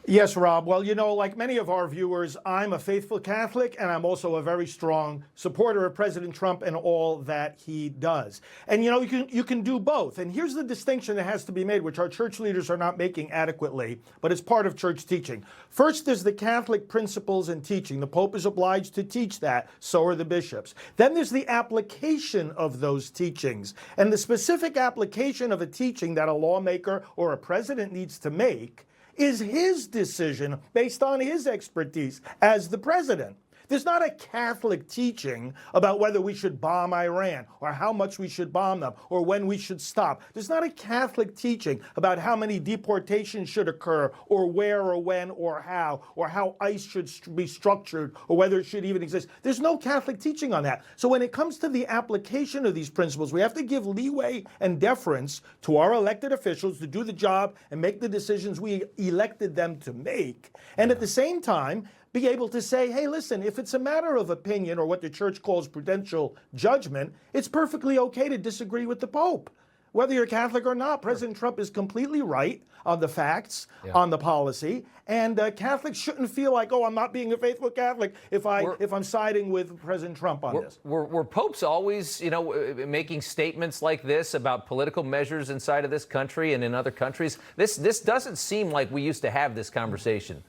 Speaker 9: Yes, Rob. Well, you know, like many of our viewers, I'm a faithful Catholic, and I'm also a very strong supporter of President Trump and all that he does. And, you know, you can do both. And here's the distinction that has to be made, which our church leaders are not making adequately, but it's part of church teaching. First is the Catholic principles and teaching. The Pope is obliged to teach that. So are the bishops. Then there's the application of those teachings. And the specific application of a teaching that a lawmaker or a president needs to make is his decision based on his expertise as the president. There's not a Catholic teaching about whether we should bomb Iran or how much we should bomb them or when we should stop. There's not a Catholic teaching about how many deportations should occur or where or when or how ICE should be structured or whether it should even exist. There's no Catholic teaching on that. So when it comes to the application of these principles, we have to give leeway and deference to our elected officials to do the job and make the decisions we elected them to make. And at the same time, be able to say, hey, listen, if it's a matter of opinion or what the church calls prudential judgment, it's perfectly okay to disagree with the Pope, whether you're Catholic or not. President Trump is completely right on the facts, on the policy, and Catholics shouldn't feel like, oh, I'm not being a faithful Catholic if I'm siding with President Trump on this.
Speaker 1: Were popes always, you know, making statements like this about political measures inside of this country and in other countries? This doesn't seem like we used to have this conversation.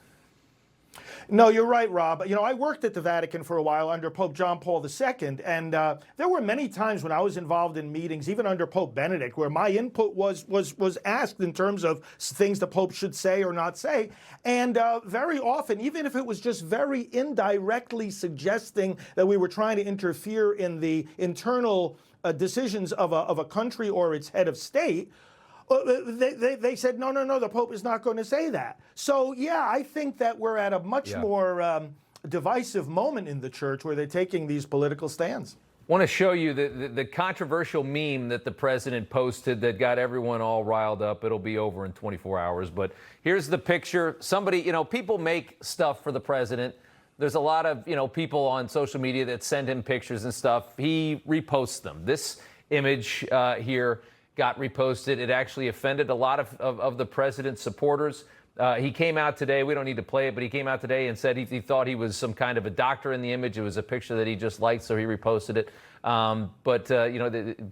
Speaker 9: No, you're right, Rob. You know, I worked at the Vatican for a while under Pope John Paul II, and there were many times when I was involved in meetings, even under Pope Benedict, where my input was asked in terms of things the Pope should say or not say. And very often, even if it was just very indirectly suggesting that we were trying to interfere in the internal decisions of a country or its head of state, They said, no, the Pope is not going to say that. So, yeah, I think that we're at a much more divisive moment in the church where they're taking these political stands.
Speaker 1: Want to show you the controversial meme that the president posted that got everyone all riled up. It'll be over in 24 hours. But here's the picture. Somebody, people make stuff for the president. There's a lot of, people on social media that send him pictures and stuff. He reposts them. This image here got reposted. It actually offended a lot of the president's supporters. He came out today. We don't need to play it, but he came out today and said he thought he was some kind of a doctor in the image. It was a picture that he just liked, so he reposted it.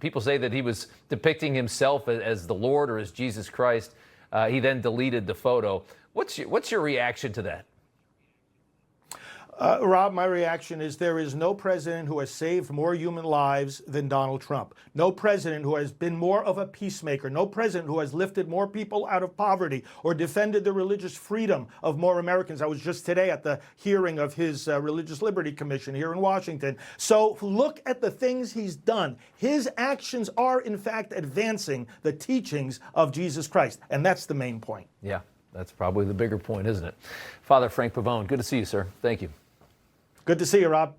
Speaker 1: People say that he was depicting himself as the Lord or as Jesus Christ. He then deleted the photo. What's your reaction to that?
Speaker 9: Rob, my reaction is there is no president who has saved more human lives than Donald Trump. No president who has been more of a peacemaker. No president who has lifted more people out of poverty or defended the religious freedom of more Americans. I was just today at the hearing of his Religious Liberty Commission here in Washington. So look at the things he's done. His actions are, in fact, advancing the teachings of Jesus Christ. And that's the main point.
Speaker 1: Yeah, that's probably the bigger point, isn't it? Father Frank Pavone, good to see you, sir. Thank you.
Speaker 9: Good to see you, Rob.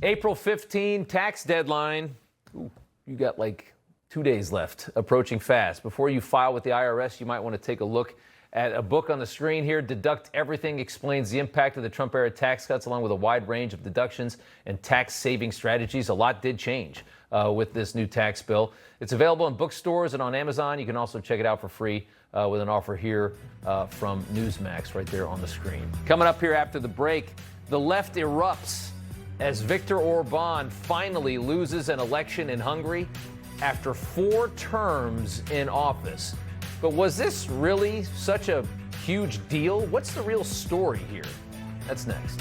Speaker 1: April 15, tax deadline. Ooh, you got like 2 days left, approaching fast. Before you file with the IRS, you might want to take a look at a book on the screen here. Deduct Everything explains the impact of the Trump-era tax cuts, along with a wide range of deductions and tax-saving strategies. A lot did change with this new tax bill. It's available in bookstores and on Amazon. You can also check it out for free with an offer here from Newsmax right there on the screen. Coming up here after the break, the left erupts as Viktor Orban finally loses an election in Hungary after 4 terms in office. But was this really such a huge deal? What's the real story here? That's next.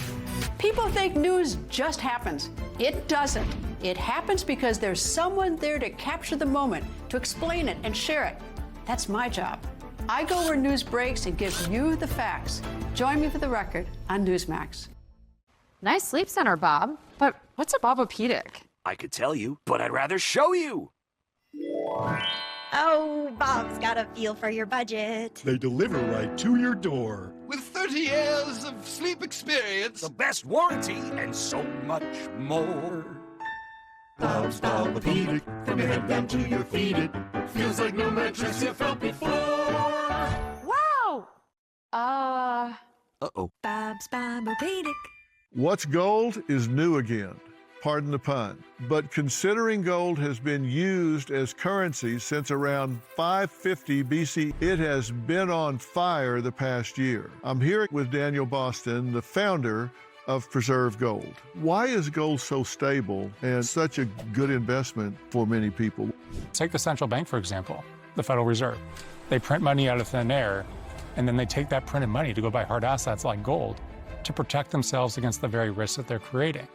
Speaker 10: People think news just happens. It doesn't. It happens because there's someone there to capture the moment, to explain it and share it. That's my job. I go where news breaks and give you the facts. Join me for The Record on Newsmax.
Speaker 11: Nice sleep center, Bob. But what's a Bobopedic?
Speaker 12: I could tell you, but I'd rather show you.
Speaker 13: Oh, Bob's got a feel for your budget.
Speaker 12: They deliver right to your door. With 30 years of sleep experience, the best warranty, and so much more. Bob's Bobopedic, from your head down to your feet, it feels like no mattress you've felt before.
Speaker 11: Wow!
Speaker 12: Uh-oh.
Speaker 13: Bob's Bobopedic.
Speaker 14: What's gold is new again, pardon the pun. But considering gold has been used as currency since around 550 BC, it has been on fire the past year. I'm here with Daniel Boston, the founder of Preserve Gold. Why is gold so stable and such a good investment for many people?
Speaker 15: Take the central bank, for example, the Federal Reserve. They print money out of thin air, and then they take that printed money to go buy hard assets like gold to protect themselves against the very risks that they're creating.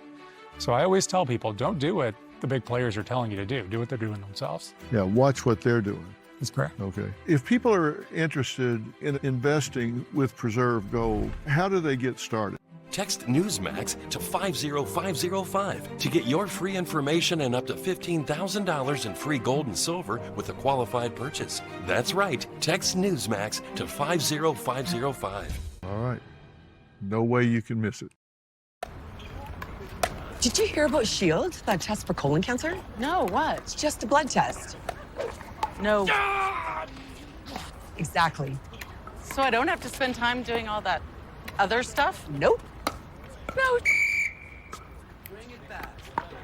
Speaker 15: So I always tell people, don't do what the big players are telling you to do. Do what they're doing themselves.
Speaker 14: Yeah, watch what they're doing.
Speaker 15: That's correct.
Speaker 14: Okay. If people are interested in investing with Preserve Gold, how do they get started?
Speaker 16: Text Newsmax to 50505 to get your free information and up to $15,000 in free gold and silver with a qualified purchase. That's right. Text Newsmax to 50505.
Speaker 14: All right. No way you can miss it.
Speaker 17: Did you hear about SHIELD, that test for colon cancer?
Speaker 10: No, what?
Speaker 17: It's just a blood test.
Speaker 10: No.
Speaker 17: Exactly.
Speaker 10: So I don't have to spend time doing all that other stuff?
Speaker 17: Nope. No.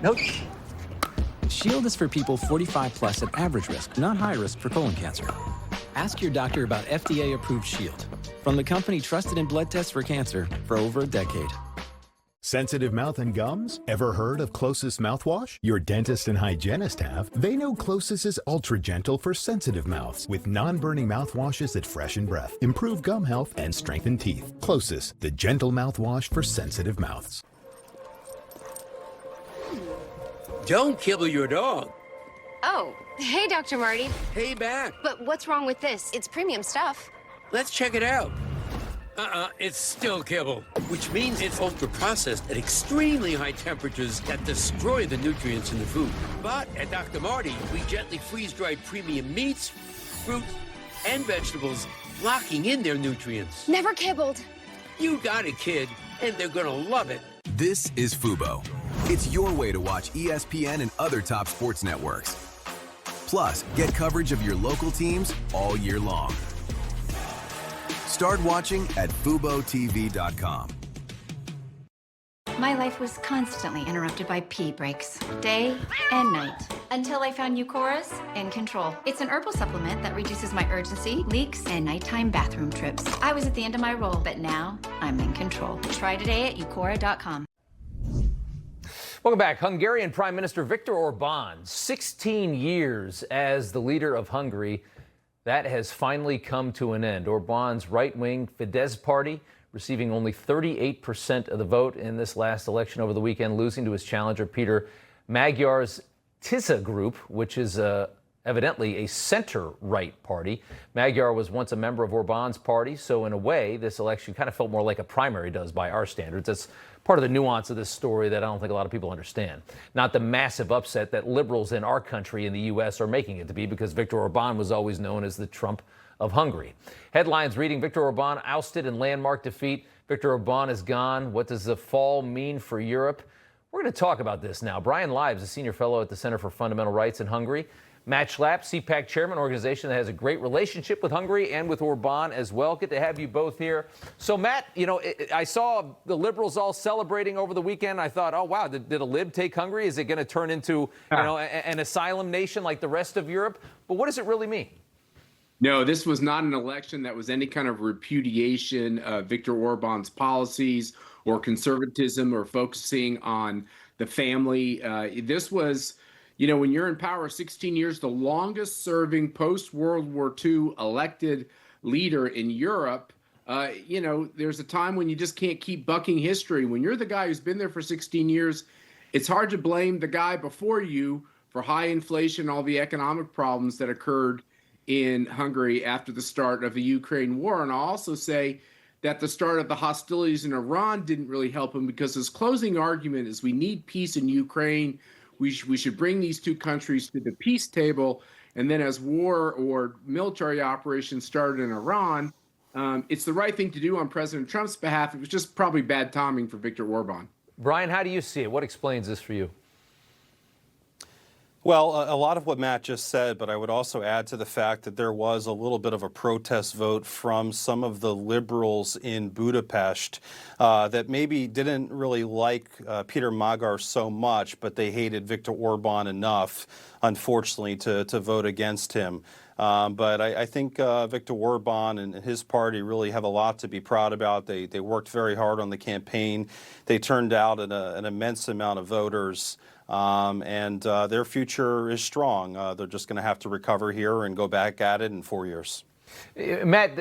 Speaker 17: Nope.
Speaker 18: SHIELD is for people 45 plus at average risk, not high risk for colon cancer. Ask your doctor about FDA-approved SHIELD from the company trusted in blood tests for cancer for over a decade.
Speaker 19: Sensitive mouth and gums? Ever heard of Closest mouthwash? Your dentist and hygienist have. They know Closest is ultra gentle for sensitive mouths with non-burning mouthwashes that freshen breath, improve gum health, and strengthen teeth. Closest, the gentle mouthwash for sensitive mouths.
Speaker 23: Don't kibble your dog.
Speaker 32: Oh, hey, Dr. Marty.
Speaker 23: Hey, back.
Speaker 32: But what's wrong with this? It's premium stuff.
Speaker 23: Let's check it out. It's still kibble, which means it's ultra-processed at extremely high temperatures that destroy the nutrients in the food. But at Dr. Marty, we gently freeze-dried premium meats fruit and vegetables, locking in their nutrients.
Speaker 32: Never kibbled.
Speaker 23: You got it, kid, and they're gonna love it.
Speaker 2: This is Fubo. It's your way to watch ESPN and other top sports networks. Plus, get coverage of your local teams all year long. Start watching at FuboTV.com.
Speaker 3: My life was constantly interrupted by pee breaks, day and night, until I found Eucora's In Control. It's an herbal supplement that reduces my urgency, leaks, and nighttime bathroom trips. I was at the end of my roll, but now I'm in control. Try today at Eucora.com.
Speaker 1: Welcome back. Hungarian Prime Minister Viktor Orban, 16 years as the leader of Hungary. That has finally come to an end. Orban's right-wing Fidesz party receiving only 38% of the vote in this last election over the weekend, losing to his challenger Peter Magyar's Tisza group, which is evidently a center-right party. Magyar was once a member of Orban's party, so in a way, this election kind of felt more like a primary does by our standards. That's part of the nuance of this story that I don't think a lot of people understand. Not the massive upset that liberals in our country, in the U.S., are making it to be, because Viktor Orban was always known as the Trump of Hungary. Headlines reading, Viktor Orban ousted in landmark defeat. Viktor Orban is gone. What does the fall mean for Europe? We're going to talk about this now. Bryan Leib is a senior fellow at the Center for Fundamental Rights in Hungary. Matt Schlapp, CPAC chairman, organization that has a great relationship with Hungary and with Orban as well. Good to have you both here. So, Matt, I saw the liberals all celebrating over the weekend. I thought, oh, wow, did a lib take Hungary? Is it going to turn into, an asylum nation like the rest of Europe? But what does it really mean?
Speaker 20: No, this was not an election that was any kind of repudiation of Viktor Orban's policies or conservatism or focusing on the family. This was, when you're in power 16 years, the longest serving post-World War II elected leader in Europe, there's a time when you just can't keep bucking history. When you're the guy who's been there for 16 years, it's hard to blame the guy before you for high inflation, all the economic problems that occurred in Hungary after the start of the Ukraine war. And I'll also say that the start of the hostilities in Iran didn't really help him, because his closing argument is we need peace in Ukraine. We should bring these two countries to the peace table. And then as war or military operations started in Iran, it's the right thing to do on President Trump's behalf. It was just probably bad timing for Viktor Orban.
Speaker 1: Brian, how do you see it? What explains this for you?
Speaker 21: Well, a lot of what Matt just said, but I would also add to the fact that there was a little bit of a protest vote from some of the liberals in Budapest that maybe didn't really like Peter Magyar so much, but they hated Viktor Orban enough, unfortunately, to vote against him. But I think Viktor Orban and his party really have a lot to be proud about. They worked very hard on the campaign. They turned out an immense amount of voters. And their future is strong. They're just going to have to recover here and go back at it in 4 years.
Speaker 1: Matt,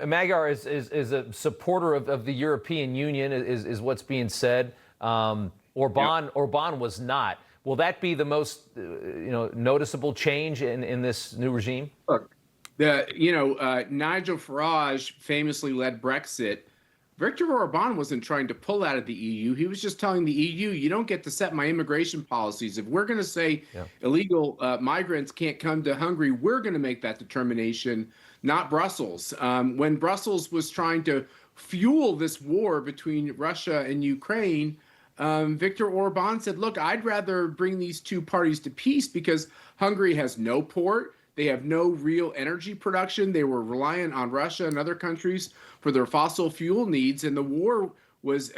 Speaker 1: Magyar is a supporter of the European Union, is what's being said. Orban was not. Will that be the most noticeable change in this new regime?
Speaker 20: Look, Nigel Farage famously led Brexit. Viktor Orban wasn't trying to pull out of the EU. He was just telling the EU, you don't get to set my immigration policies. If we're going to say illegal migrants can't come to Hungary, we're going to make that determination, not Brussels. When Brussels was trying to fuel this war between Russia and Ukraine, Viktor Orban said, look, I'd rather bring these two parties to peace, because Hungary has no port. They have no real energy production. They were reliant on Russia and other countries for their fossil fuel needs, and the war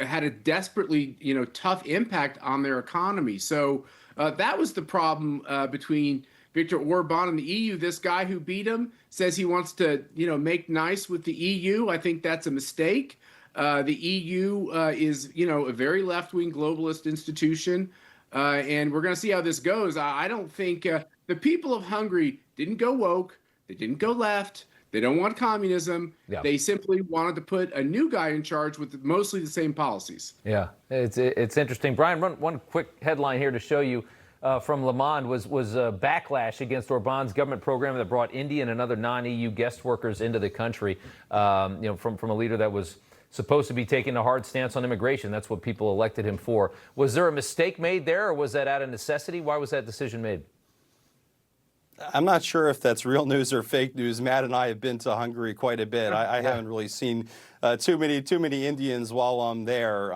Speaker 20: had a desperately, tough impact on their economy. So that was the problem between Viktor Orban and the EU. This guy who beat him says he wants to, make nice with the EU. I think that's a mistake. The EU is, a very left-wing globalist institution, and we're going to see how this goes. I don't think the people of Hungary didn't go woke. They didn't go left. They don't want communism. Yeah. They simply wanted to put a new guy in charge with mostly the same policies.
Speaker 1: Yeah, it's interesting. Brian, one quick headline here to show you from Le Monde was a backlash against Orban's government program that brought Indian and other non-EU guest workers into the country, from a leader that was supposed to be taking a hard stance on immigration. That's what people elected him for. Was there a mistake made there, or was that out of necessity? Why was that decision made?
Speaker 21: I'm not sure if that's real news or fake news. Matt and I have been to Hungary quite a bit. I haven't really seen too many Indians while I'm there.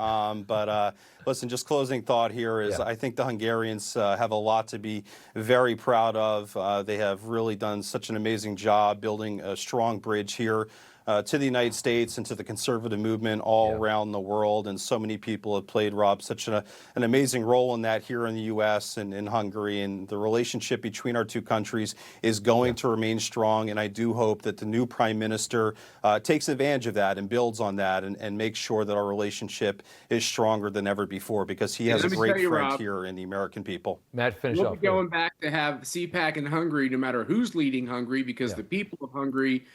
Speaker 21: But listen, just closing thought here is I think the Hungarians have a lot to be very proud of. They have really done such an amazing job building a strong bridge here to the United States and to the conservative movement all around the world. And so many people have played, Rob, such an amazing role in that here in the U.S. and in Hungary. And the relationship between our two countries is going to remain strong. And I do hope that the new prime minister takes advantage of that and builds on that and makes sure that our relationship is stronger than ever before, because he has a great friend
Speaker 20: Rob,
Speaker 21: here in the American people.
Speaker 1: Matt, finish
Speaker 20: we'll
Speaker 1: off.
Speaker 20: be going back to have CPAC in Hungary, no matter who's leading Hungary, because the people of Hungary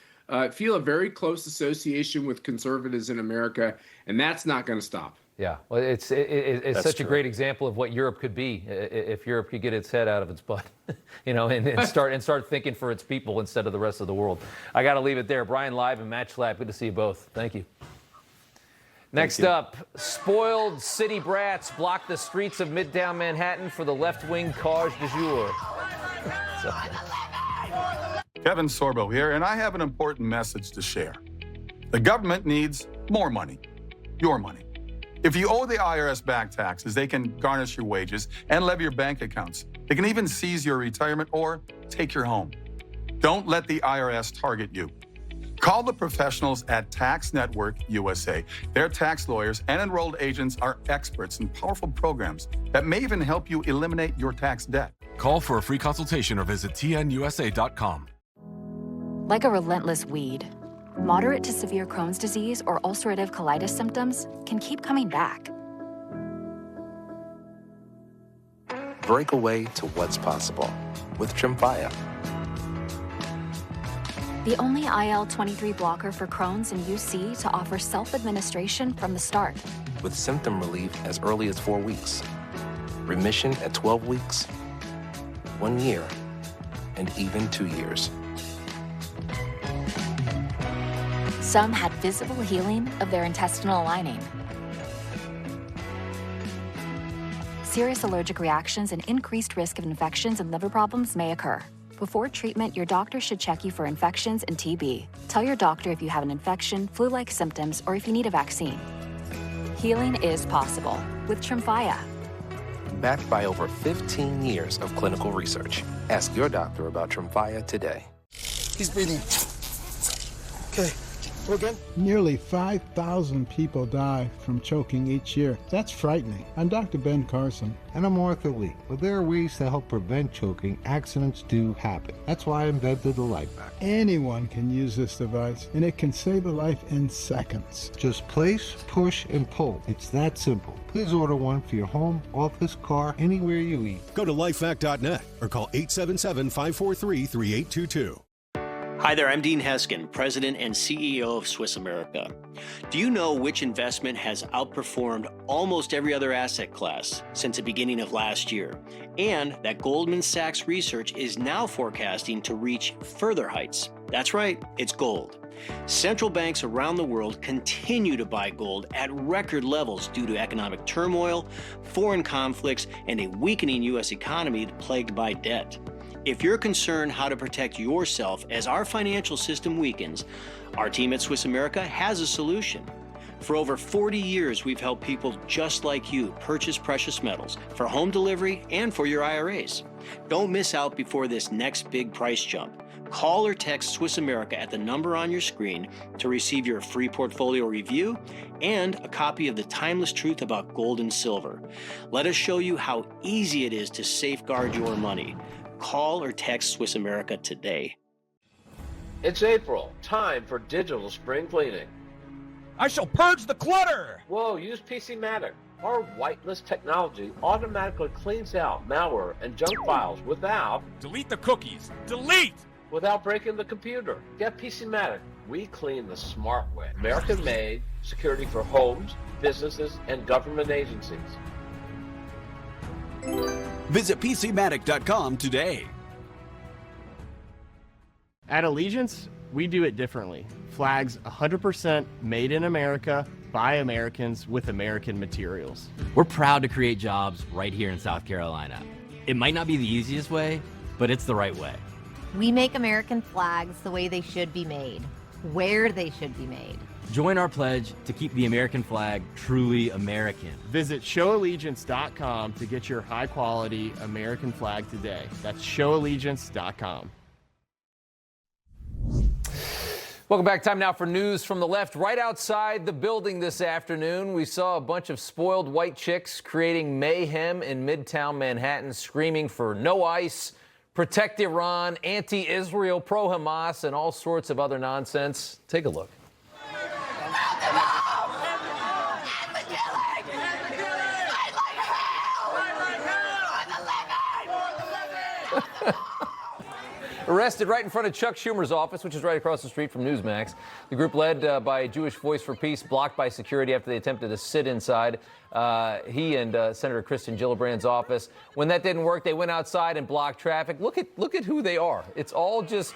Speaker 20: feel a very close association with conservatives in America, and that's not going to stop.
Speaker 1: Yeah, well, it's such a great example of what Europe could be if Europe could get its head out of its butt, and start thinking for its people instead of the rest of the world. I got to leave it there. Bryan Leib and Matt Schlapp, good to see you both. Thank you. Next up, spoiled city brats block the streets of Midtown Manhattan for the left-wing cause du jour.
Speaker 4: Kevin Sorbo here, and I have an important message to share. The government needs more money, your money. If you owe the IRS back taxes, they can garnish your wages and levy your bank accounts. They can even seize your retirement or take your home. Don't let the IRS target you. Call the professionals at Tax Network USA. Their tax lawyers and enrolled agents are experts in powerful programs that may even help you eliminate your tax debt.
Speaker 6: Call for a free consultation or visit tnusa.com.
Speaker 11: Like a relentless weed, moderate to severe Crohn's disease or ulcerative colitis symptoms can keep coming back.
Speaker 7: Break away to what's possible with Tremfya.
Speaker 11: The only IL-23 blocker for Crohn's and UC to offer self-administration from the start.
Speaker 7: With symptom relief as early as 4 weeks, remission at 12 weeks, 1 year, and even 2 years.
Speaker 11: Some had visible healing of their intestinal lining. Serious allergic reactions and increased risk of infections and liver problems may occur. Before treatment, your doctor should check you for infections and TB. Tell your doctor if you have an infection, flu-like symptoms, or if you need a vaccine. Healing is possible with Tremfya.
Speaker 7: Backed by over 15 years of clinical research. Ask your doctor about Tremfya today.
Speaker 22: He's breathing. Okay. Again?
Speaker 24: Nearly 5,000 people die from choking each year. That's frightening. I'm Dr. Ben Carson.
Speaker 25: And I'm Arthur Lee. Well, there are ways to help prevent choking. Accidents do happen. That's why I invented the Life Pack.
Speaker 24: Anyone can use this device, and it can save a life in seconds.
Speaker 25: Just place, push, and pull. It's that simple. Please order one for your home, office, car, anywhere you eat.
Speaker 26: Go to lifehack.net or call 877-543-3822.
Speaker 27: Hi there, I'm Dean Heskin, President and CEO of Swiss America. Do you know which investment has outperformed almost every other asset class since the beginning of last year? And that Goldman Sachs research is now forecasting to reach further heights. That's right, it's gold. Central banks around the world continue to buy gold at record levels due to economic turmoil, foreign conflicts, and a weakening U.S. economy plagued by debt. If you're concerned how to protect yourself as our financial system weakens, our team at Swiss America has a solution. For over 40 years, we've helped people just like you purchase precious metals for home delivery and for your IRAs. Don't miss out before this next big price jump. Call or text Swiss America at the number on your screen to receive your free portfolio review and a copy of The Timeless Truth About Gold and Silver. Let us show you how easy it is to safeguard your money. Call or text Swiss America today.
Speaker 28: It's April, time for digital spring cleaning.
Speaker 12: I shall purge the clutter!
Speaker 28: Whoa, use PCmatic. Our whitelist technology automatically cleans out malware and junk files without...
Speaker 12: Delete the cookies. Delete!
Speaker 28: Without breaking the computer. Get PCmatic. We clean the smart way. American-made security for homes, businesses, and government agencies.
Speaker 29: Visit PCmatic.com today.
Speaker 30: At Allegiance, we do it differently. Flags 100% made in America by Americans with American materials.
Speaker 32: We're proud to create jobs right here in South Carolina. It might not be the easiest way, but it's the right way.
Speaker 5: We make American flags the way they should be made, where they should be made.
Speaker 8: Join our pledge to keep the American flag truly American.
Speaker 30: Visit showallegiance.com to get your high-quality American flag today. That's showallegiance.com.
Speaker 1: Welcome back. Time now for news from the left. Right outside the building this afternoon, we saw a bunch of spoiled white chicks creating mayhem in Midtown Manhattan, screaming for no ICE, protect Iran, anti-Israel, pro-Hamas, and all sorts of other nonsense. Take a look. Arrested right in front of Chuck Schumer's office, which is right across the street from Newsmax. The group led by Jewish Voice for Peace, blocked by security after they attempted to sit inside he and Senator Kristen Gillibrand's office. When that didn't work, they went outside and blocked traffic. Look at who they are. It's all just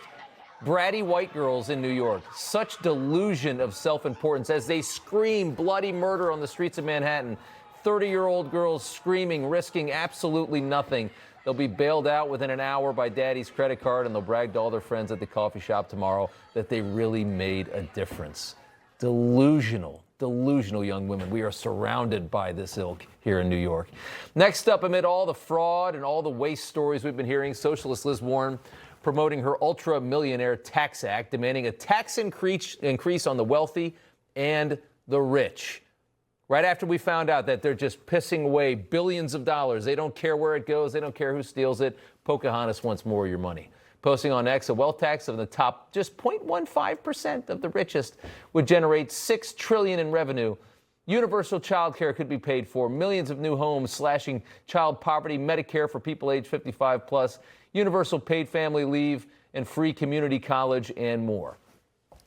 Speaker 1: bratty white girls in New York. Such delusion of self-importance as they scream bloody murder on the streets of Manhattan. 30-year-old girls screaming, risking absolutely nothing. They'll be bailed out within an hour by daddy's credit card, and they'll brag to all their friends at the coffee shop tomorrow that they really made a difference. Delusional young women. We are surrounded by this ilk here in New York. Next up, amid all the fraud and all the waste stories we've been hearing, socialist Liz Warren promoting her ultra-millionaire tax act, demanding a tax increase on the wealthy and the rich. Right after we found out that they're just pissing away billions of dollars. They don't care where it goes. They don't care who steals it. Pocahontas wants more of your money. Posting on X, a wealth tax of the top just 0.15% of the richest would generate $6 trillion in revenue. Universal child care could be paid for. Millions of new homes, slashing child poverty, Medicare for people age 55 plus, universal paid family leave, and free community college, and more.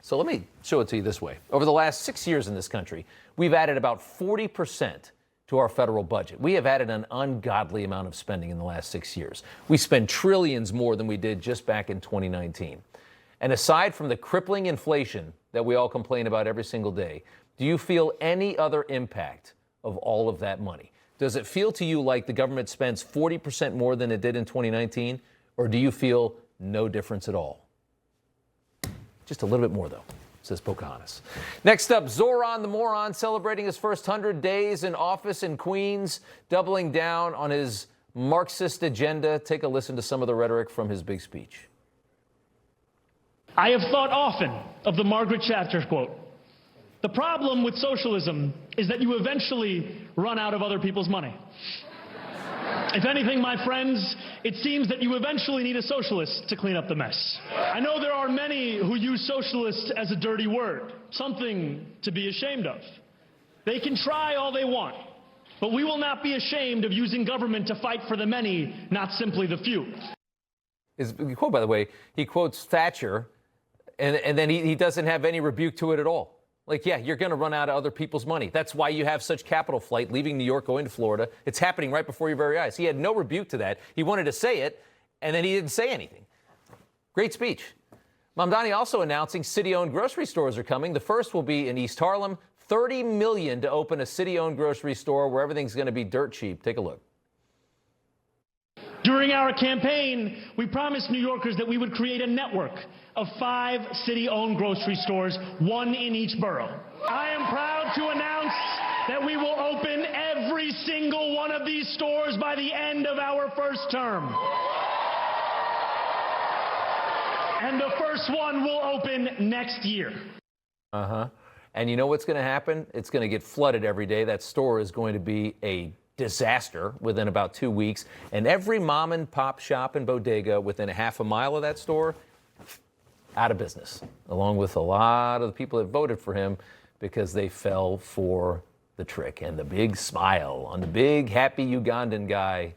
Speaker 1: So let me show it to you this way. Over the last 6 years in this country, we've added about 40% to our federal budget. We have added an ungodly amount of spending in the last 6 years. We spend trillions more than we did just back in 2019. And aside from the crippling inflation that we all complain about every single day, do you feel any other impact of all of that money? Does it feel to you like the government spends 40% more than it did in 2019? Or do you feel no difference at all? Just a little bit more, though, says Pocahontas. Next up, Zoran the moron celebrating his first 100 days in office in Queens, doubling down on his Marxist agenda. Take a listen to some of the rhetoric from his big speech.
Speaker 9: I have thought often of the Margaret Thatcher quote. The problem with socialism is that you eventually run out of other people's money. If anything, my friends, it seems that you eventually need a socialist to clean up the mess. I know there are many who use socialist as a dirty word, something to be ashamed of. They can try all they want, but we will not be ashamed of using government to fight for the many, not simply the few.
Speaker 1: His quote, by the way, he quotes Thatcher, and then he doesn't have any rebuke to it at all. Like, yeah, you're going to run out of other people's money. That's why you have such capital flight leaving New York, going to Florida. It's happening right before your very eyes. He had no rebuke to that. He wanted to say it, and then he didn't say anything. Great speech. Mamdani also announcing city-owned grocery stores are coming. The first will be in East Harlem. $30 million to open a city-owned grocery store where everything's going to be dirt cheap. Take a look.
Speaker 9: During our campaign, we promised New Yorkers that we would create a network of 5 city-owned grocery stores, 1 in each borough. I am proud to announce that we will open every single one of these stores by the end of our first term. And the first one will open next year.
Speaker 1: And you know what's going to happen? It's going to get flooded every day. That store is going to be a disaster within about 2 weeks. And every mom and pop shop and bodega within a half a mile of that store, out of business, along with a lot of the people that voted for him because they fell for the trick. And the big smile on the big happy Ugandan guy.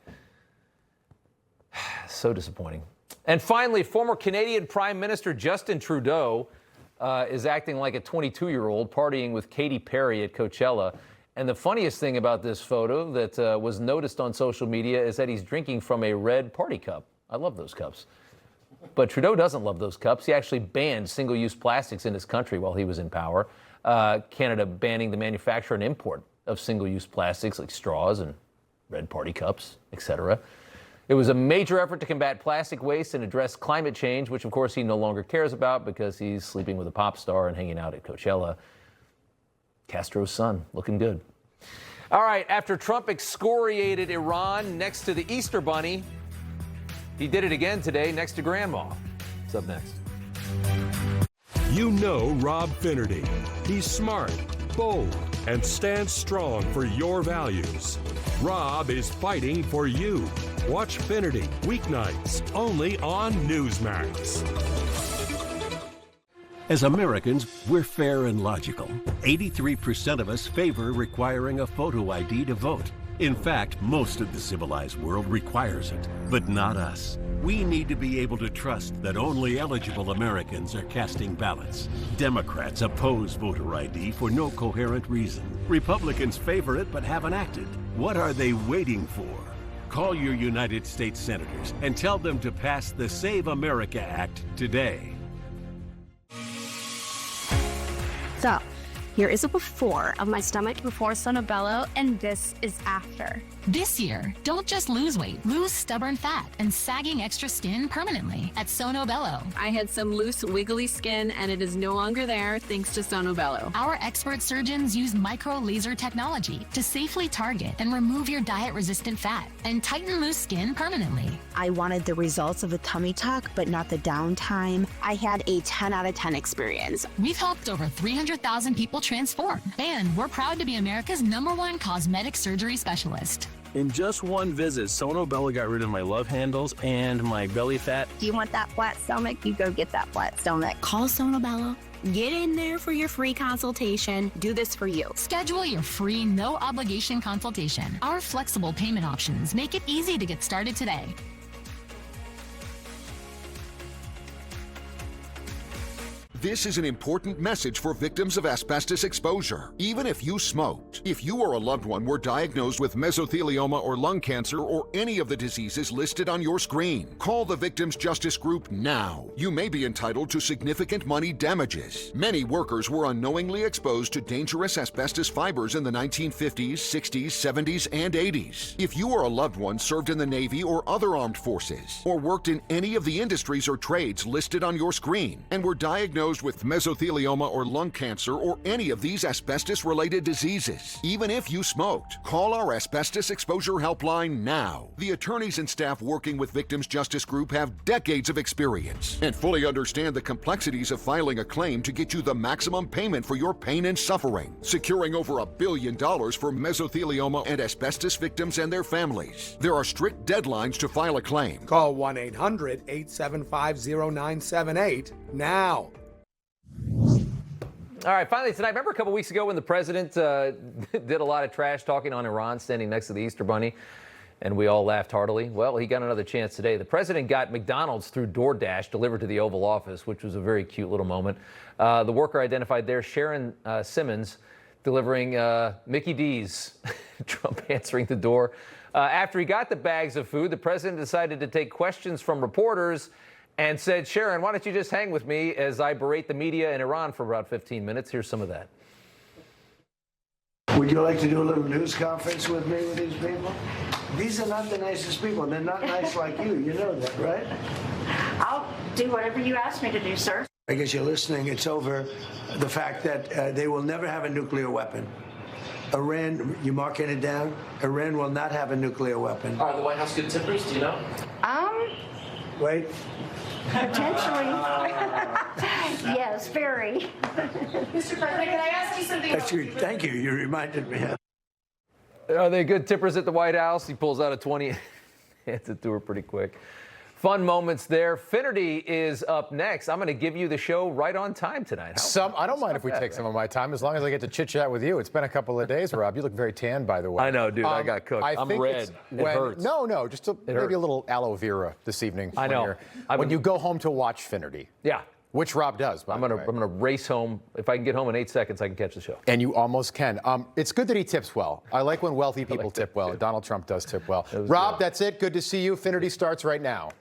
Speaker 1: So disappointing. And finally, former Canadian Prime Minister Justin Trudeau is acting like a 22-year-old partying with Katy Perry at Coachella. And the funniest thing about this photo that was noticed on social media is that he's drinking from a red party cup. I love those cups. But Trudeau doesn't love those cups. He actually banned single-use plastics in his country while he was in power. Canada banning the manufacture and import of single-use plastics like straws and red party cups, etc. It was a major effort to combat plastic waste and address climate change, which of course he no longer cares about because he's sleeping with a pop star and hanging out at Coachella. Castro's son, looking good. All right, after Trump excoriated Iran next to the Easter Bunny, he did it again today next to Grandma. What's up next?
Speaker 2: You know Rob Finnerty. He's smart, bold, and stands strong for your values. Rob is fighting for you. Watch Finnerty weeknights only on Newsmax.
Speaker 3: As Americans, we're fair and logical. 83% of us favor requiring a photo ID to vote. In fact, most of the civilized world requires it, but not us. We need to be able to trust that only eligible Americans are casting ballots. Democrats oppose voter ID for no coherent reason. Republicans favor it but haven't acted. What are they waiting for? Call your United States senators and tell them to pass the Save America Act today.
Speaker 10: So, here is a before of my stomach before Sono Bello, and this is after.
Speaker 13: This year, don't just lose weight, lose stubborn fat and sagging extra skin permanently at Sono Bello.
Speaker 10: I had some loose, wiggly skin, and it is no longer there thanks to Sono Bello.
Speaker 13: Our expert surgeons use micro laser technology to safely target and remove your diet-resistant fat and tighten loose skin permanently.
Speaker 10: I wanted the results of the tummy tuck, but not the downtime. I had a 10 out of 10 experience.
Speaker 13: We've helped over 300,000 people transform, and we're proud to be America's #1 cosmetic surgery specialist.
Speaker 14: In just one visit, Sono Bello got rid of my love handles and my belly fat.
Speaker 10: Do you want that flat stomach? You go get that flat stomach.
Speaker 13: Call Sono Bello.
Speaker 10: Get in there for your free consultation. Do this for you.
Speaker 13: Schedule your free, no-obligation consultation. Our flexible payment options make it easy to get started today.
Speaker 15: This is an important message for victims of asbestos exposure. Even if you smoked, if you or a loved one were diagnosed with mesothelioma or lung cancer or any of the diseases listed on your screen, call the Victims Justice Group now. You may be entitled to significant money damages. Many workers were unknowingly exposed to dangerous asbestos fibers in the 1950s, 60s, 70s, and 80s. If you or a loved one served in the Navy or other armed forces, or worked in any of the industries or trades listed on your screen, and were diagnosed with mesothelioma or lung cancer or any of these asbestos-related diseases. Even if you smoked, call our asbestos exposure helpline now. The attorneys and staff working with Victims Justice Group have decades of experience and fully understand the complexities of filing a claim to get you the maximum payment for your pain and suffering, securing over $1 billion for mesothelioma and asbestos victims and their families. There are strict deadlines to file a claim.
Speaker 16: Call 1-800-875-0978 now.
Speaker 1: All right, finally tonight, remember a couple weeks ago when the president did a lot of trash talking on Iran standing next to the Easter Bunny, and we all laughed heartily? Well, he got another chance today. The president got McDonald's through DoorDash delivered to the Oval Office, which was a very cute little moment. The worker identified there, Sharon Simmons, delivering Mickey D's. Trump answering the door. After he got the bags of food, the president decided to take questions from reporters and said, Sharon, why don't you just hang with me as I berate the media in Iran for about 15 minutes. Here's some of that.
Speaker 17: Would you like to do a little news conference with me with these people? These are not the nicest people. They're not nice like you. You know that, right?
Speaker 18: I'll do whatever you ask me to do, sir.
Speaker 17: I guess you're listening. It's over the fact that they will never have a nuclear weapon. Iran, you marking it down? Iran will not have a nuclear weapon.
Speaker 28: Are the White House good tippers? Do you know?
Speaker 17: Wait.
Speaker 18: Potentially. Yes, very. Mr. President, can I ask you something?
Speaker 17: That's good. Thank you. You reminded me.
Speaker 1: Are they good tippers at the White House? He pulls out a 20, hands it to her pretty quick. Fun moments there. Finnerty is up next. I'm going to give you the show right on time tonight.
Speaker 19: I don't mind if we take some of my time, as long as I get to chit-chat with you. It's been a couple of days, Rob. You look very tan, by the way.
Speaker 1: I know, dude. I got cooked. I'm red. It hurts.
Speaker 19: No, just maybe a little aloe vera this evening.
Speaker 1: I know.
Speaker 19: When you go home to watch Finnerty.
Speaker 1: Yeah.
Speaker 19: Which Rob does.
Speaker 1: I'm gonna race home. If I can get home in 8 seconds, I can catch the show.
Speaker 19: And you almost can. It's good that he tips well. I like when wealthy people tip well. Donald Trump does tip well. Rob, that's it. Good to see you. Finnerty starts right now.